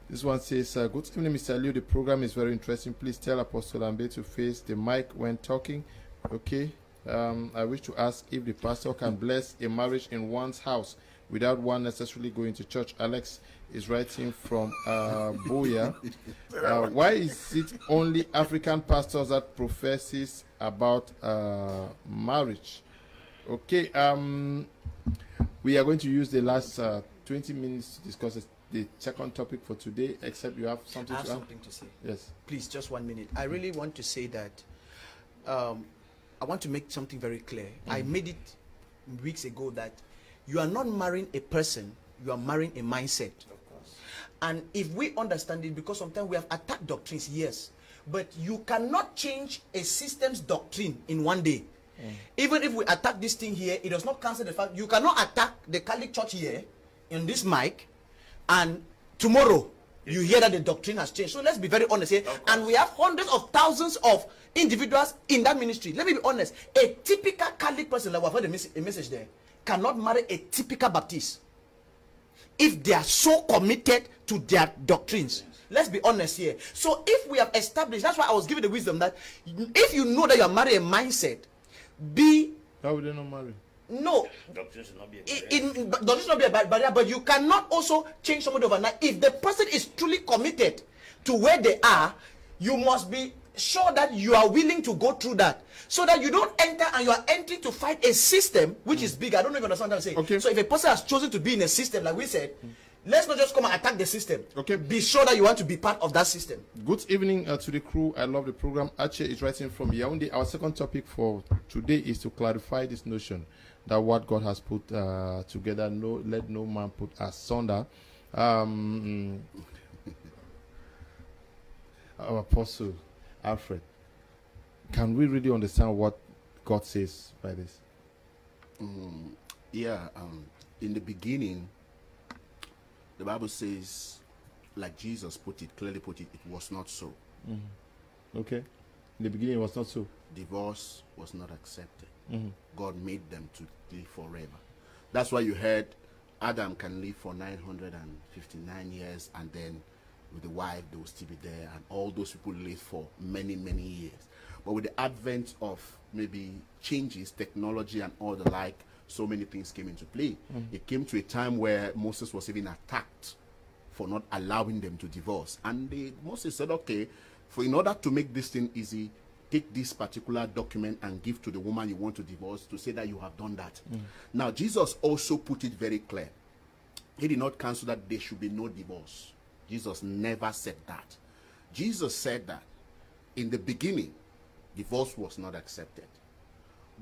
This one says, good evening, Mr. Leo. The program is very interesting. Please tell Apostle AMBE to face the mic when talking. Okay. I wish to ask if the pastor can bless a marriage in one's house without one necessarily going to church. Alex is writing from Boya. Why is it only African pastors that professes about marriage? Okay, we are going to use the last 20 minutes to discuss the second topic for today, except you have something to add? I have something to say. Yes. Please, just 1 minute. I really want to say that I want to make something very clear. I made it weeks ago that you are not marrying a person, you are marrying a mindset. Of course. And if we understand it, because sometimes we have attacked doctrines, yes, but you cannot change a system's doctrine in one day. Even if we attack this thing here, it does not cancel the fact you cannot attack the Catholic Church here in this mic, and tomorrow you hear that the doctrine has changed. So let's be very honest here. And we have hundreds of thousands of individuals in that ministry. Let me be honest. A typical Catholic person, like we have heard a message there, cannot marry a typical Baptist if they are so committed to their doctrines. Let's be honest here. So if we have established, that's why I was giving the wisdom that if you know that you are marrying a mindset, how would they not marry? No, doctrine should not be a barrier. Doctrine should not be a barrier, but you cannot also change somebody overnight. If the person is truly committed to where they are, you must be sure that you are willing to go through that, so that you don't enter and you are entering to fight a system which is big. I don't know if you understand what I'm saying. Okay. So if a person has chosen to be in a system, like we said, let's not just come and attack the system. Okay. Be sure that you want to be part of that system. Good evening to the crew. I love the program. Ache is writing from Yaoundé. Our second topic for today is to clarify this notion that what God has put together, let no man put asunder. Our Apostle Alfred, can we really understand what God says by this? Yeah, in the beginning, the Bible says, like Jesus clearly put it, it was not so. Okay. In the beginning, it was not so. Divorce was not accepted. God made them to live forever. That's why you heard Adam can live for 959 years, and then with the wife, they will still be there, and all those people live for many, many years. But with the advent of maybe changes, technology and all the like, so many things came into play. It came to a time where Moses was even attacked for not allowing them to divorce. And Moses said, okay, in order to make this thing easy, take this particular document and give to the woman you want to divorce to say that you have done that. Now, Jesus also put it very clear. He did not cancel that there should be no divorce. Jesus never said that. Jesus said that in the beginning, divorce was not accepted.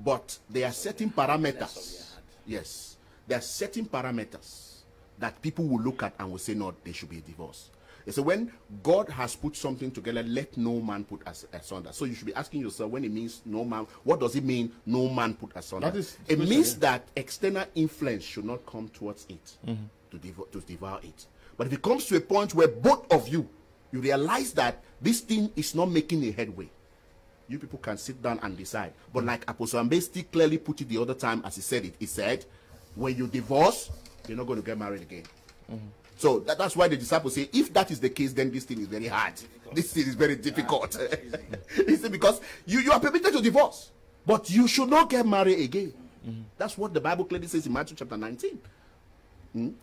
But there are certain parameters. Yes. There are certain parameters that people will look at and will say, no, there should be a divorce. So when God has put something together, let no man put asunder. So you should be asking yourself, when it means no man, what does it mean, no man put asunder? It means that external influence should not come towards it, to devour it. But if it comes to a point where both of you realize that this thing is not making a headway, you people can sit down and decide. But like Apostle AMBE still clearly put it the other time, as he said it, he said, when you divorce, you're not going to get married again. So that's why the disciples say, if that is the case, then this thing is very hard. This thing is very difficult. He said, because you are permitted to divorce, but you should not get married again. That's what the Bible clearly says in Matthew chapter 19.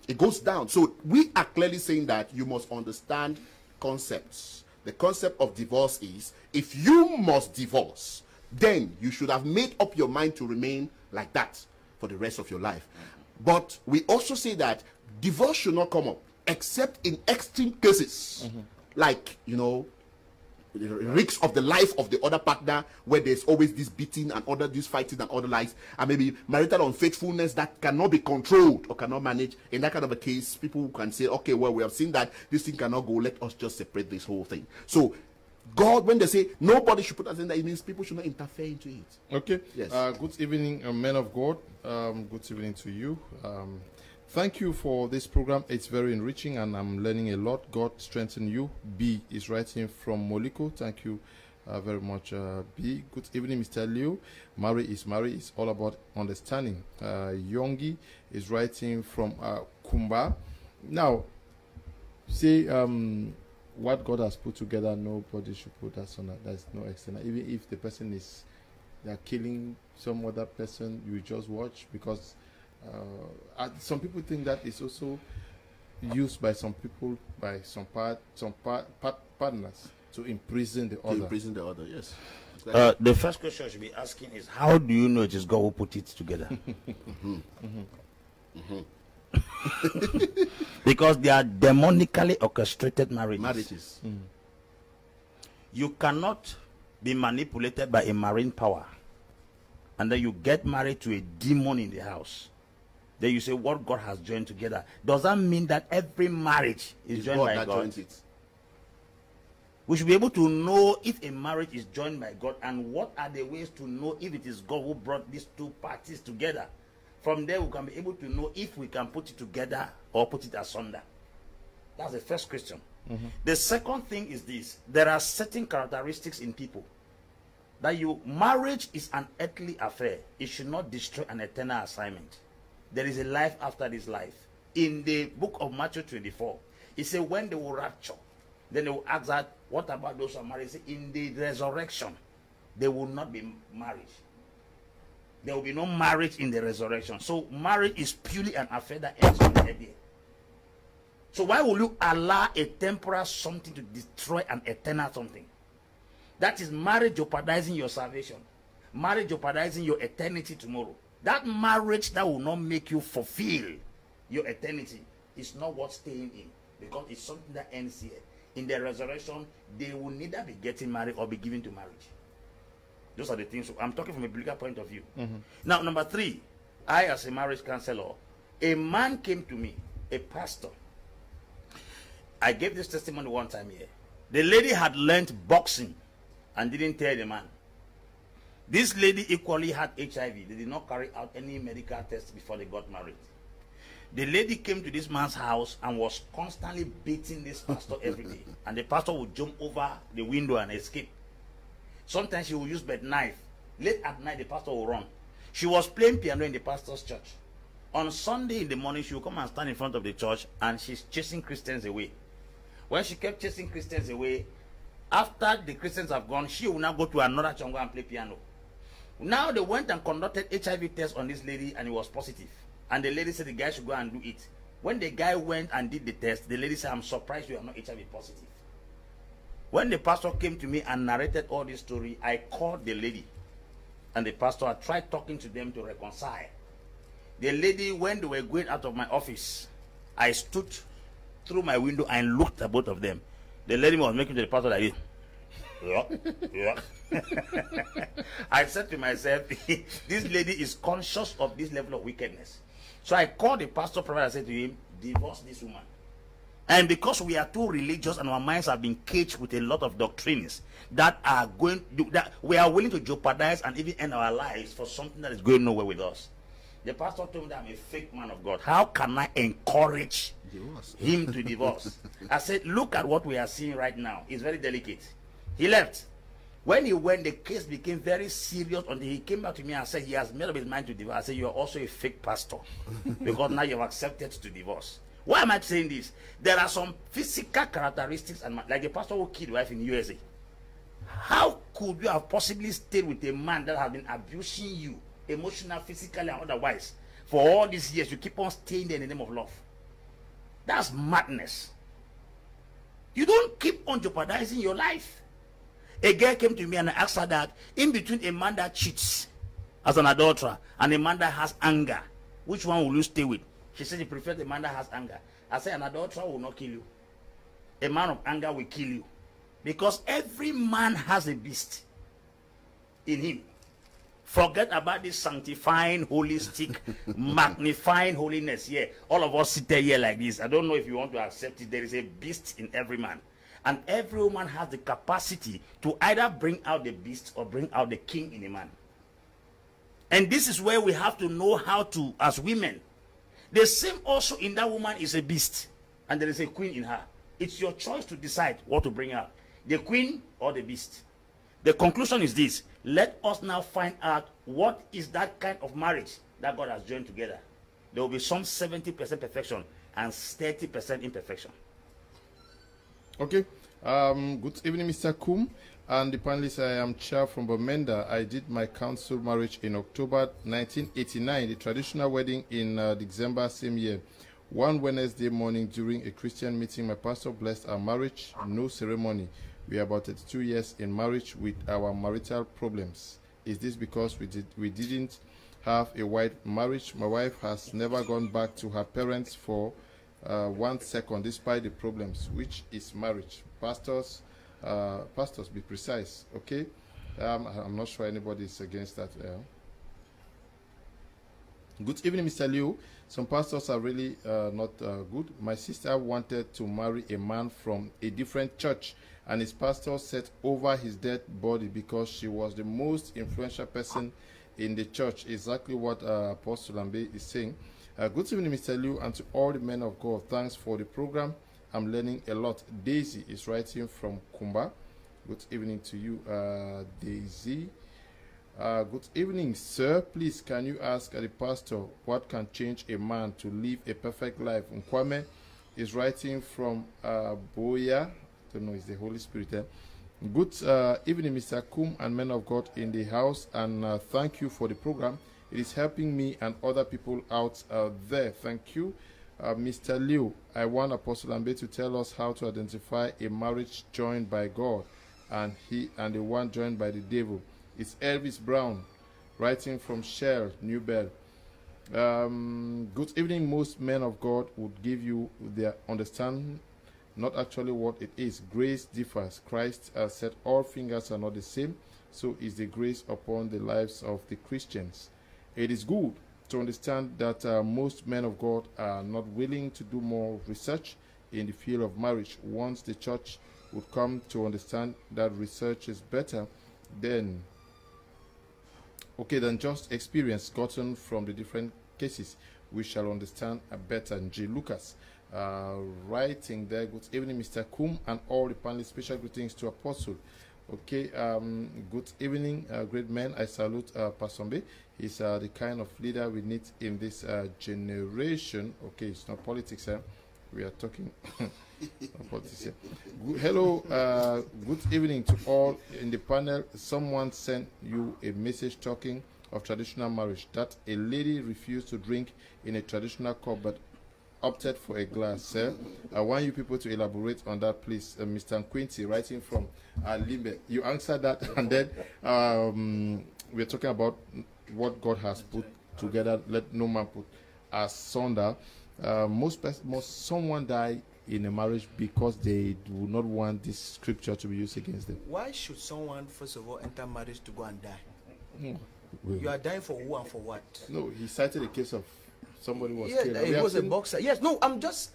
It goes down. So we are clearly saying that you must understand concepts. The concept of divorce is, if you must divorce, then you should have made up your mind to remain like that for the rest of your life. But we also say that divorce should not come up except in extreme cases, like, you know, the risks of the life of the other partner, where there's always this beating and this fighting and other lies, and maybe marital unfaithfulness that cannot be controlled or cannot manage. In that kind of a case, people can say, okay, well, we have seen that this thing cannot go, let us just separate this whole thing. So God, when they say nobody should put us in that, it means people should not interfere into it. Okay. Yes. Good evening, men of God. Good evening to you. Thank you for this program. It's very enriching and I'm learning a lot. God strengthen you. B is writing from Moliko. Thank you very much, B. Good evening, Mr. Liu. Marry is marry. It's all about understanding. Yongi is writing from Kumba. Now, say what God has put together, nobody should put us on that. There's no external. Even if the person is, they're killing some other person, you just watch, because some people think that it's also used by some people, by some partners, to imprison the other. To imprison the other, yes. The first question I should be asking is, how do you know it is God who put it together? Because they are demonically orchestrated marriages. You cannot be manipulated by a marine power and then you get married to a demon in the house. Then you say, what God has joined together. Does that mean that every marriage is joined by God? We should be able to know if a marriage is joined by God, and what are the ways to know if it is God who brought these two parties together. From there, we can be able to know if we can put it together or put it asunder. That's the first question. The second thing is this. There are certain characteristics in people that marriage is an earthly affair. It should not destroy an eternal assignment. There is a life after this life. In the book of Matthew 24, it says when they will rapture, then they will ask that, what about those who are married? In the resurrection, they will not be married. There will be no marriage in the resurrection. So marriage is purely an affair that ends on the day. So why will you allow a temporal something to destroy an eternal something? That is marriage jeopardizing your salvation. Marriage jeopardizing your eternity tomorrow. That marriage that will not make you fulfill your eternity is not worth staying in, because it's something that ends here. In the resurrection, they will neither be getting married or be given to marriage. Those are the things. So I'm talking from a biblical point of view. Now, number 3, I as a marriage counselor, a man came to me, a pastor. I gave this testimony one time here. The lady had learned boxing and didn't tell the man. This lady equally had HIV. They did not carry out any medical tests before they got married. The lady came to this man's house and was constantly beating this pastor every day. And the pastor would jump over the window and escape. Sometimes she would use bed knife. Late at night, the pastor would run. She was playing piano in the pastor's church. On Sunday in the morning, she would come and stand in front of the church and she's chasing Christians away. When she kept chasing Christians away, after the Christians have gone, she will now go to another church and play piano. Now they went and conducted HIV tests on this lady and it was positive. And the lady said the guy should go and do it. When the guy went and did the test, the lady said, I'm surprised you are not HIV positive. When the pastor came to me and narrated all this story, I called the lady and the pastor. I tried talking to them to reconcile. The lady, when they were going out of my office, I stood through my window and looked at both of them. The lady was making to the pastor like this. Yeah. I said to myself, this lady is conscious of this level of wickedness. So I called the pastor prophet and said to him, divorce this woman. And because we are too religious and our minds have been caged with a lot of doctrines that are going to, that we are willing to jeopardize and even end our lives for something that is going nowhere with us. The pastor told me that I'm a fake man of God. How can I encourage him to divorce? I said, look at what we are seeing right now. It's very delicate. He left. When he went, the case became very serious until he came back to me and said he has made up his mind to divorce. I said, you are also a fake pastor because now you have accepted to divorce. Why am I saying this? There are some physical characteristics, and like the pastor who killed wife in the USA. How could you have possibly stayed with a man that has been abusing you, emotional, physically, and otherwise, for all these years? You keep on staying there in the name of love. That's madness. You don't keep on jeopardizing your life. A girl came to me and I asked her that in between a man that cheats as an adulterer and a man that has anger, which one will you stay with? She said she prefers the man that has anger. I said an adulterer will not kill you. A man of anger will kill you. Because every man has a beast in him. Forget about this sanctifying, holistic, magnifying holiness here. All of us sit there here like this. I don't know if you want to accept it. There is a beast in every man. And every woman has the capacity to either bring out the beast or bring out the king in a man. And this is where we have to know how to, as women, the same also in that woman is a beast. And there is a queen in her. It's your choice to decide what to bring out. The queen or the beast. The conclusion is this. Let us now find out what is that kind of marriage that God has joined together. There will be some 70% perfection and 30% imperfection. Okay. Good evening, Mr. Kum and the panelists. I am Chair from Bamenda. I did my council marriage in October 1989, the traditional wedding in December same year. One Wednesday morning during a Christian meeting, my pastor blessed our marriage, no ceremony. We are about 32 years in marriage with our marital problems. Is this because we didn't have a white marriage? My wife has never gone back to her parents for 1 second, despite the problems, which is marriage. Pastors, be precise, okay? I'm not sure anybody is against that. Good evening, Mr. Liu. Some pastors are really not good. My sister wanted to marry a man from a different church, and his pastor set over his dead body because she was the most influential person in the church. Exactly what Apostle AMBE is saying. Good evening, Mr. Liu, and to all the men of God. Thanks for the program. I'm learning a lot. Daisy is writing from Kumba. Good evening to you, Daisy. Good evening, sir. Please, can you ask the pastor what can change a man to live a perfect life? Nkwame is writing from Boya. I don't know, it's the Holy Spirit there. Good evening, Mr. Kum and men of God in the house, and thank you for the program. It is helping me and other people out there. Thank you. Mr. Liu, I want Apostle AMBE to tell us how to identify a marriage joined by God and the one joined by the devil. It's Elvis Brown, writing from Shell, New Bell. Good evening. Most men of God would give you their understanding, not actually what it is. Grace differs. Christ said all fingers are not the same, so is the grace upon the lives of the Christians. It is good to understand that most men of God are not willing to do more research in the field of marriage. Once the church would come to understand that research is better than just experience gotten from the different cases, we shall understand better. J. Lucas writing there. Good evening, Mr. Kum and all the panelists. Special greetings to Apostle. Okay, good evening, great men. I salute Pastor AMBE. He's the kind of leader we need in this generation. Okay, it's not politics, we are talking politics here. Hello, good evening to all in the panel. Someone sent you a message talking of traditional marriage, that a lady refused to drink in a traditional cup, but opted for a glass, sir. I want you people to elaborate on that, please. Mr. Quinty, writing from Limbe. You answered that, and then we're talking about what God has put together. Let no man put asunder. Most someone die in a marriage because they do not want this scripture to be used against them. Why should someone, first of all, enter marriage to go and die? Well, You are dying for who and for what? no, he cited a case of somebody was Yeah, killed. it was a boxer. Yes, no,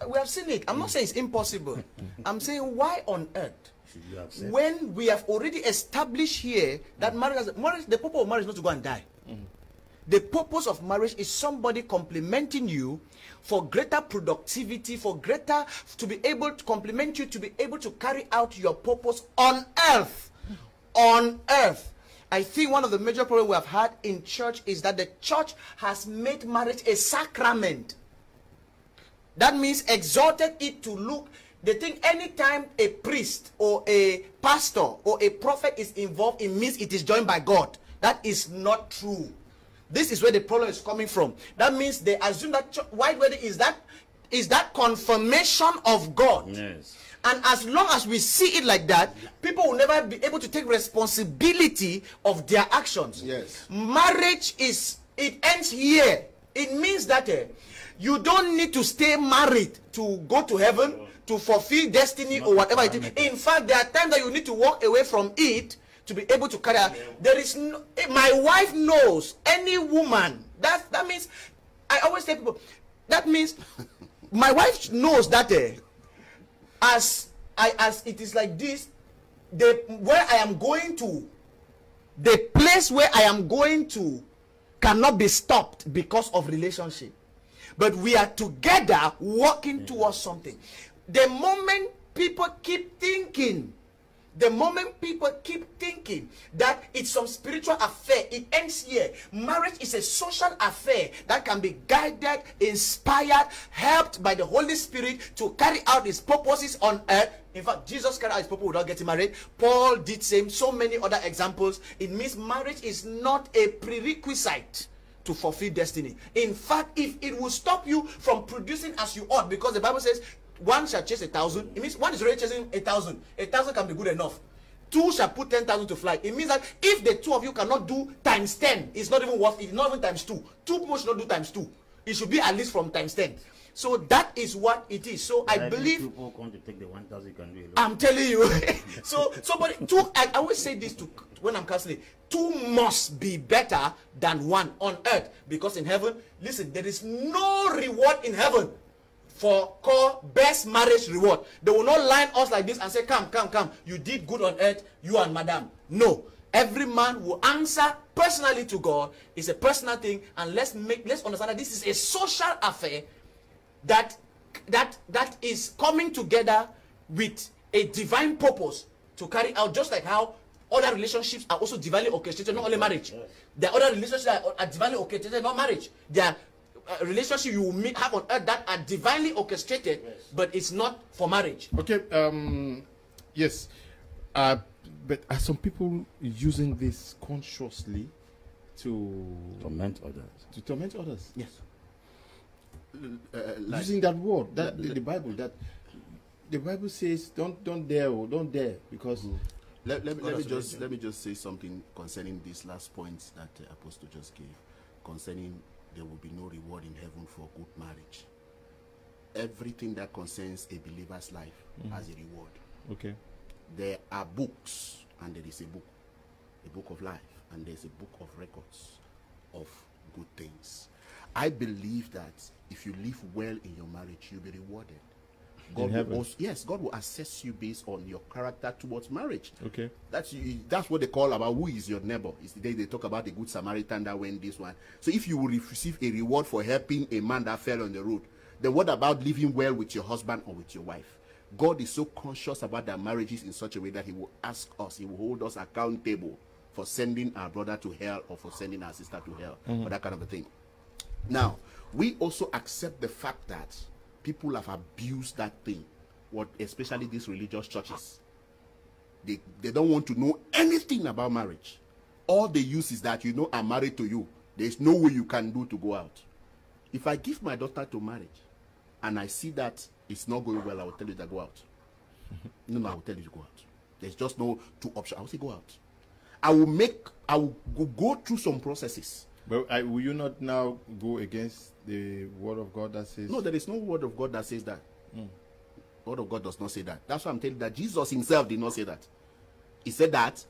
we have seen it. I'm not saying it's impossible. I'm saying, why on earth? When we have already established here that marriage, the purpose of marriage is not to go and die. The purpose of marriage is somebody complementing you for greater productivity, to be able to complement you, to be able to carry out your purpose on earth. On earth. I think one of the major problems we have had in church is that the church has made marriage a sacrament. That means exalted it to look. They think anytime a priest or a pastor or a prophet is involved, it means it is joined by God. That is not true. This is where the problem is coming from. That means they assume that white wedding is that confirmation of God. Yes. And as long as we see it like that, people will never be able to take responsibility of their actions. Yes. Marriage it ends here. It means that you don't need to stay married to go to heaven, to fulfill destiny or whatever it is. In fact, there are times that you need to walk away from it to be able to carry out. There is no, my wife knows, any woman, that means, I always tell people, that means my wife knows that as it is like this, where I am going to, the place where I am going to cannot be stopped because of relationship. But we are together working towards something. The moment people keep thinking that it's some spiritual affair, it ends here. Marriage is a social affair that can be guided, inspired, helped by the Holy Spirit to carry out his purposes on earth. In fact, Jesus carried out his purpose without getting married. Paul did same. So many other examples. It means marriage is not a prerequisite to fulfill destiny. In fact, if it will stop you from producing as you ought, because the Bible says one shall chase 1,000. It means one is already chasing 1,000. 1,000 can be good enough. Two shall put 10,000 to fly. It means that if the two of you cannot do times 10, it's not even worth it. It's not even times 2. Two people should not do times 2. It should be at least from times 10. So that is what it is. So I believe. People want to take the 1,000 you can do. I'm telling you. So somebody, two. I always say this to when I'm counseling. Two must be better than one on earth, because in heaven, listen, there is no reward in heaven for called best marriage reward. They will not line us like this and say, come, you did good on earth, you and madam. No, every man will answer personally to God. It's a personal thing, and let's understand that this is a social affair that is coming together with a divine purpose to carry out, just like how other relationships are also divinely orchestrated, not only marriage. There are other relationships that are divinely orchestrated, not marriage. There are relationships you will have on earth that are divinely orchestrated, but it's not for marriage. Okay, yes. But are some people using this consciously to torment others? To torment others? Yes. Using that word, the Bible, that the Bible says, don't dare, because let me just say something concerning this last point that Apostle just gave, concerning there will be no reward in heaven for good marriage. Everything that concerns a believer's life has a reward. Okay. There are books, and there is a book of life, and there's a book of records of good things. I believe that if you live well in your marriage, you'll be rewarded. God will also, yes, God will assess you based on your character towards marriage. Okay. That's what they call about who is your neighbor. It's the day they talk about the good Samaritan that went this one. So if you will receive a reward for helping a man that fell on the road, then what about living well with your husband or with your wife? God is so conscious about their marriages in such a way that he will ask us, he will hold us accountable for sending our brother to hell or for sending our sister to hell, or that kind of a thing. Now, we also accept the fact that people have abused that thing, especially these religious churches. They don't want to know anything about marriage. All they use is that, I'm married to you. There's no way you can do to go out. If I give my daughter to marriage, and I see that it's not going well, I will tell you that go out. No, I will tell you to go out. There's just no two options. I will say go out. I will go through some processes. But will you not now go against the word of God that says? No, there is no word of God that says that. Word of God does not say that. That's why I'm telling you that Jesus himself did not say that. He said that,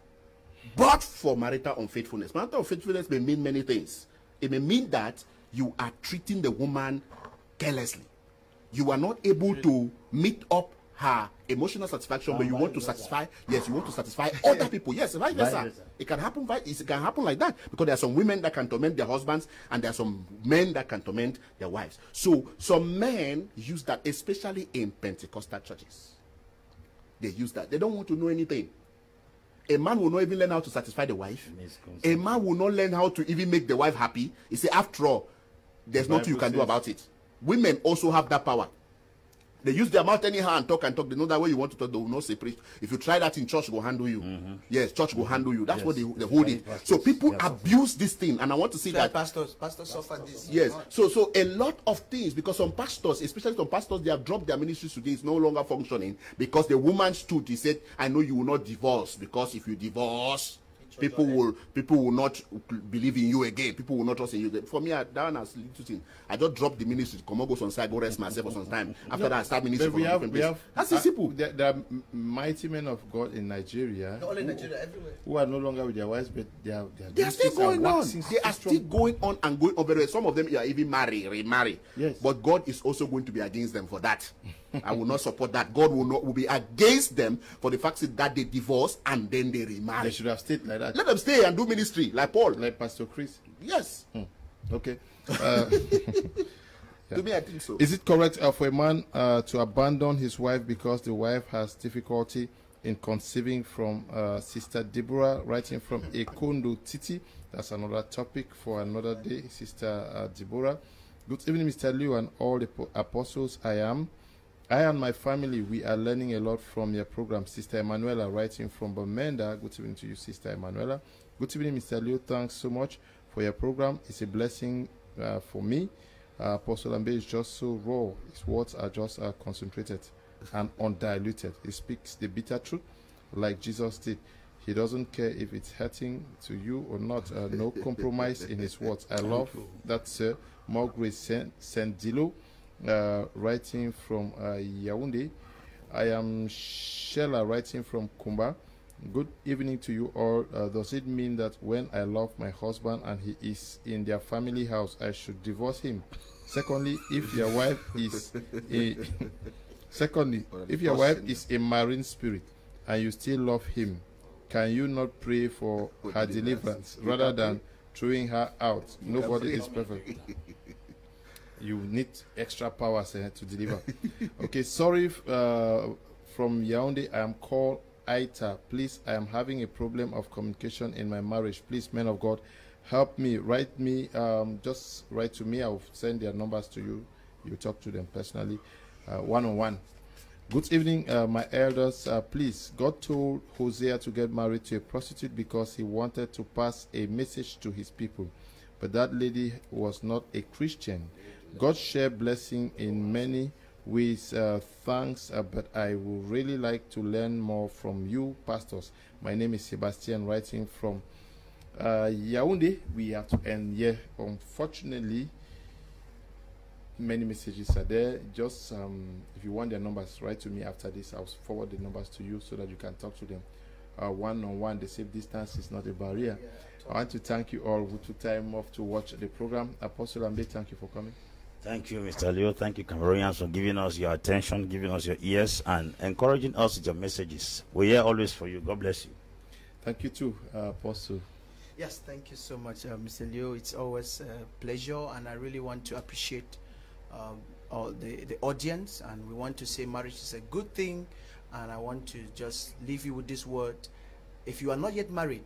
but for marital unfaithfulness. Marital unfaithfulness may mean many things. It may mean that you are treating the woman carelessly. You are not able to meet up her emotional satisfaction, but you want to satisfy, yes, you want to satisfy other people. Yes, vice versa. It can happen like that, because there are some women that can torment their husbands, and there are some men that can torment their wives. So some men use that, especially in Pentecostal churches. They use that. They don't want to know anything. A man will not even learn how to satisfy the wife. A man will not learn how to even make the wife happy. He say, after all, there's nothing you can do about it. Women also have that power. They use their mouth anyhow and talk and talk. They know that way you want to talk, they will not say preach. If you try that in church, will handle you. Yes, church will handle you. That's what they hold it. So people abuse this thing, and I want to see that pastors suffer this. Yes. So a lot of things, because some pastors, especially some pastors, they have dropped their ministries today. It's no longer functioning because the woman stood. He said, "I know you will not divorce, because if you divorce, people will not believe in you again. People will not trust in you." For me, that one has little thing. I just dropped the ministry. Come on, go on side, go rest myself for some time. After that, I start ministry. We have that's simple. There are mighty men of God in Nigeria. Not only in Nigeria, everywhere. Who are no longer with their wives, but they are still going on. They are still going on and going on very well. Some of them are even remarry. Yes. But God is also going to be against them for that. I will not support that. God will be against them for the fact that they divorce and then they remarry. They should have stayed like that. Let them stay and do ministry like Paul. Like Pastor Chris. Yes. Okay. To me, I think so. Is it correct for a man to abandon his wife because the wife has difficulty in conceiving? From Sister Deborah, writing from Ekondo Titi. That's another topic for another day. Sister Deborah. Good evening, Mr. Liu and all the apostles. I and my family, we are learning a lot from your program. Sister Emanuela, writing from Bamenda. Good evening to you, Sister Emanuela. Good evening, Mr. Liu. Thanks so much for your program. It's a blessing for me. Apostle AMBE is just so raw. His words are just concentrated and undiluted. He speaks the bitter truth like Jesus did. He doesn't care if it's hurting to you or not. No compromise in his words. I love that, sir. More grace, Sendilo. Writing from Yaoundé. I am Shella, writing from Kumba. Good evening to you all. Does it mean that when I love my husband and he is in their family house, I should divorce him? Secondly, if your wife is a marine spirit and you still love him, can you not pray for her deliverance rather than throwing her out? Nobody is perfect. You need extra powers to deliver. Okay, sorry from Yaoundé. I am called Aita. Please, I am having a problem of communication in my marriage. Please, men of God, help me. Write me. Just write to me. I will send their numbers to you. You talk to them personally, one-on-one. Good evening, my elders. Please, God told Hosea to get married to a prostitute because he wanted to pass a message to his people. But that lady was not a Christian. God share blessing in many ways. Thanks, but I would really like to learn more from you, pastors. My name is Sebastian, writing from Yaoundé. We have to end here. Unfortunately, many messages are there. Just if you want their numbers, write to me after this. I'll forward the numbers to you so that you can talk to them one-on-one. The safe distance is not a barrier. I want to thank you all who took time off to watch the program. Apostle AMBE, thank you for coming. Thank you, Mr. Leo. Thank you, Cameroonians, for giving us your attention, giving us your ears, and encouraging us with your messages. We're here always for you. God bless you. Thank you too, Apostle. Yes, thank you so much, Mr. Leo. It's always a pleasure, and I really want to appreciate all the audience, and we want to say marriage is a good thing, and I want to just leave you with this word. If you are not yet married,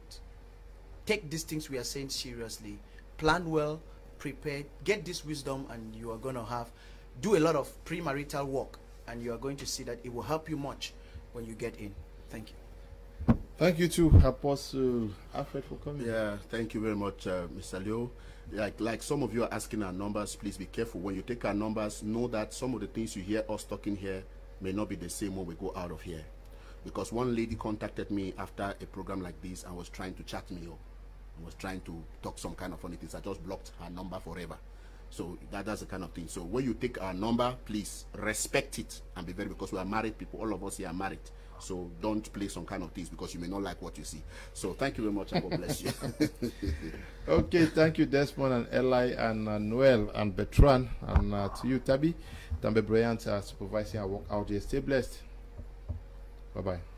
take these things we are saying seriously. Plan well, prepare, get this wisdom, and you are going to do a lot of premarital work, and you are going to see that it will help you much when you get in. Thank you. Thank you to Apostle Alfred for coming. Yeah, thank you very much, Mr. Leo. like some of you are asking our numbers, please be careful. When you take our numbers, know that some of the things you hear us talking here may not be the same when we go out of here. Because one lady contacted me after a program like this and was trying to chat me up. I was trying to talk some kind of funny things. I just blocked her number forever. So that's the kind of thing. So when you take our number, please respect it and be very, because we are married people. All of us here are married. So don't play some kind of things because you may not like what you see. So thank you very much and God bless you. Okay, thank you Desmond and Eli and Noel and Bertrand, and to you Tabby. Tambe Bryant supervising our work out here. Stay blessed. Bye-bye.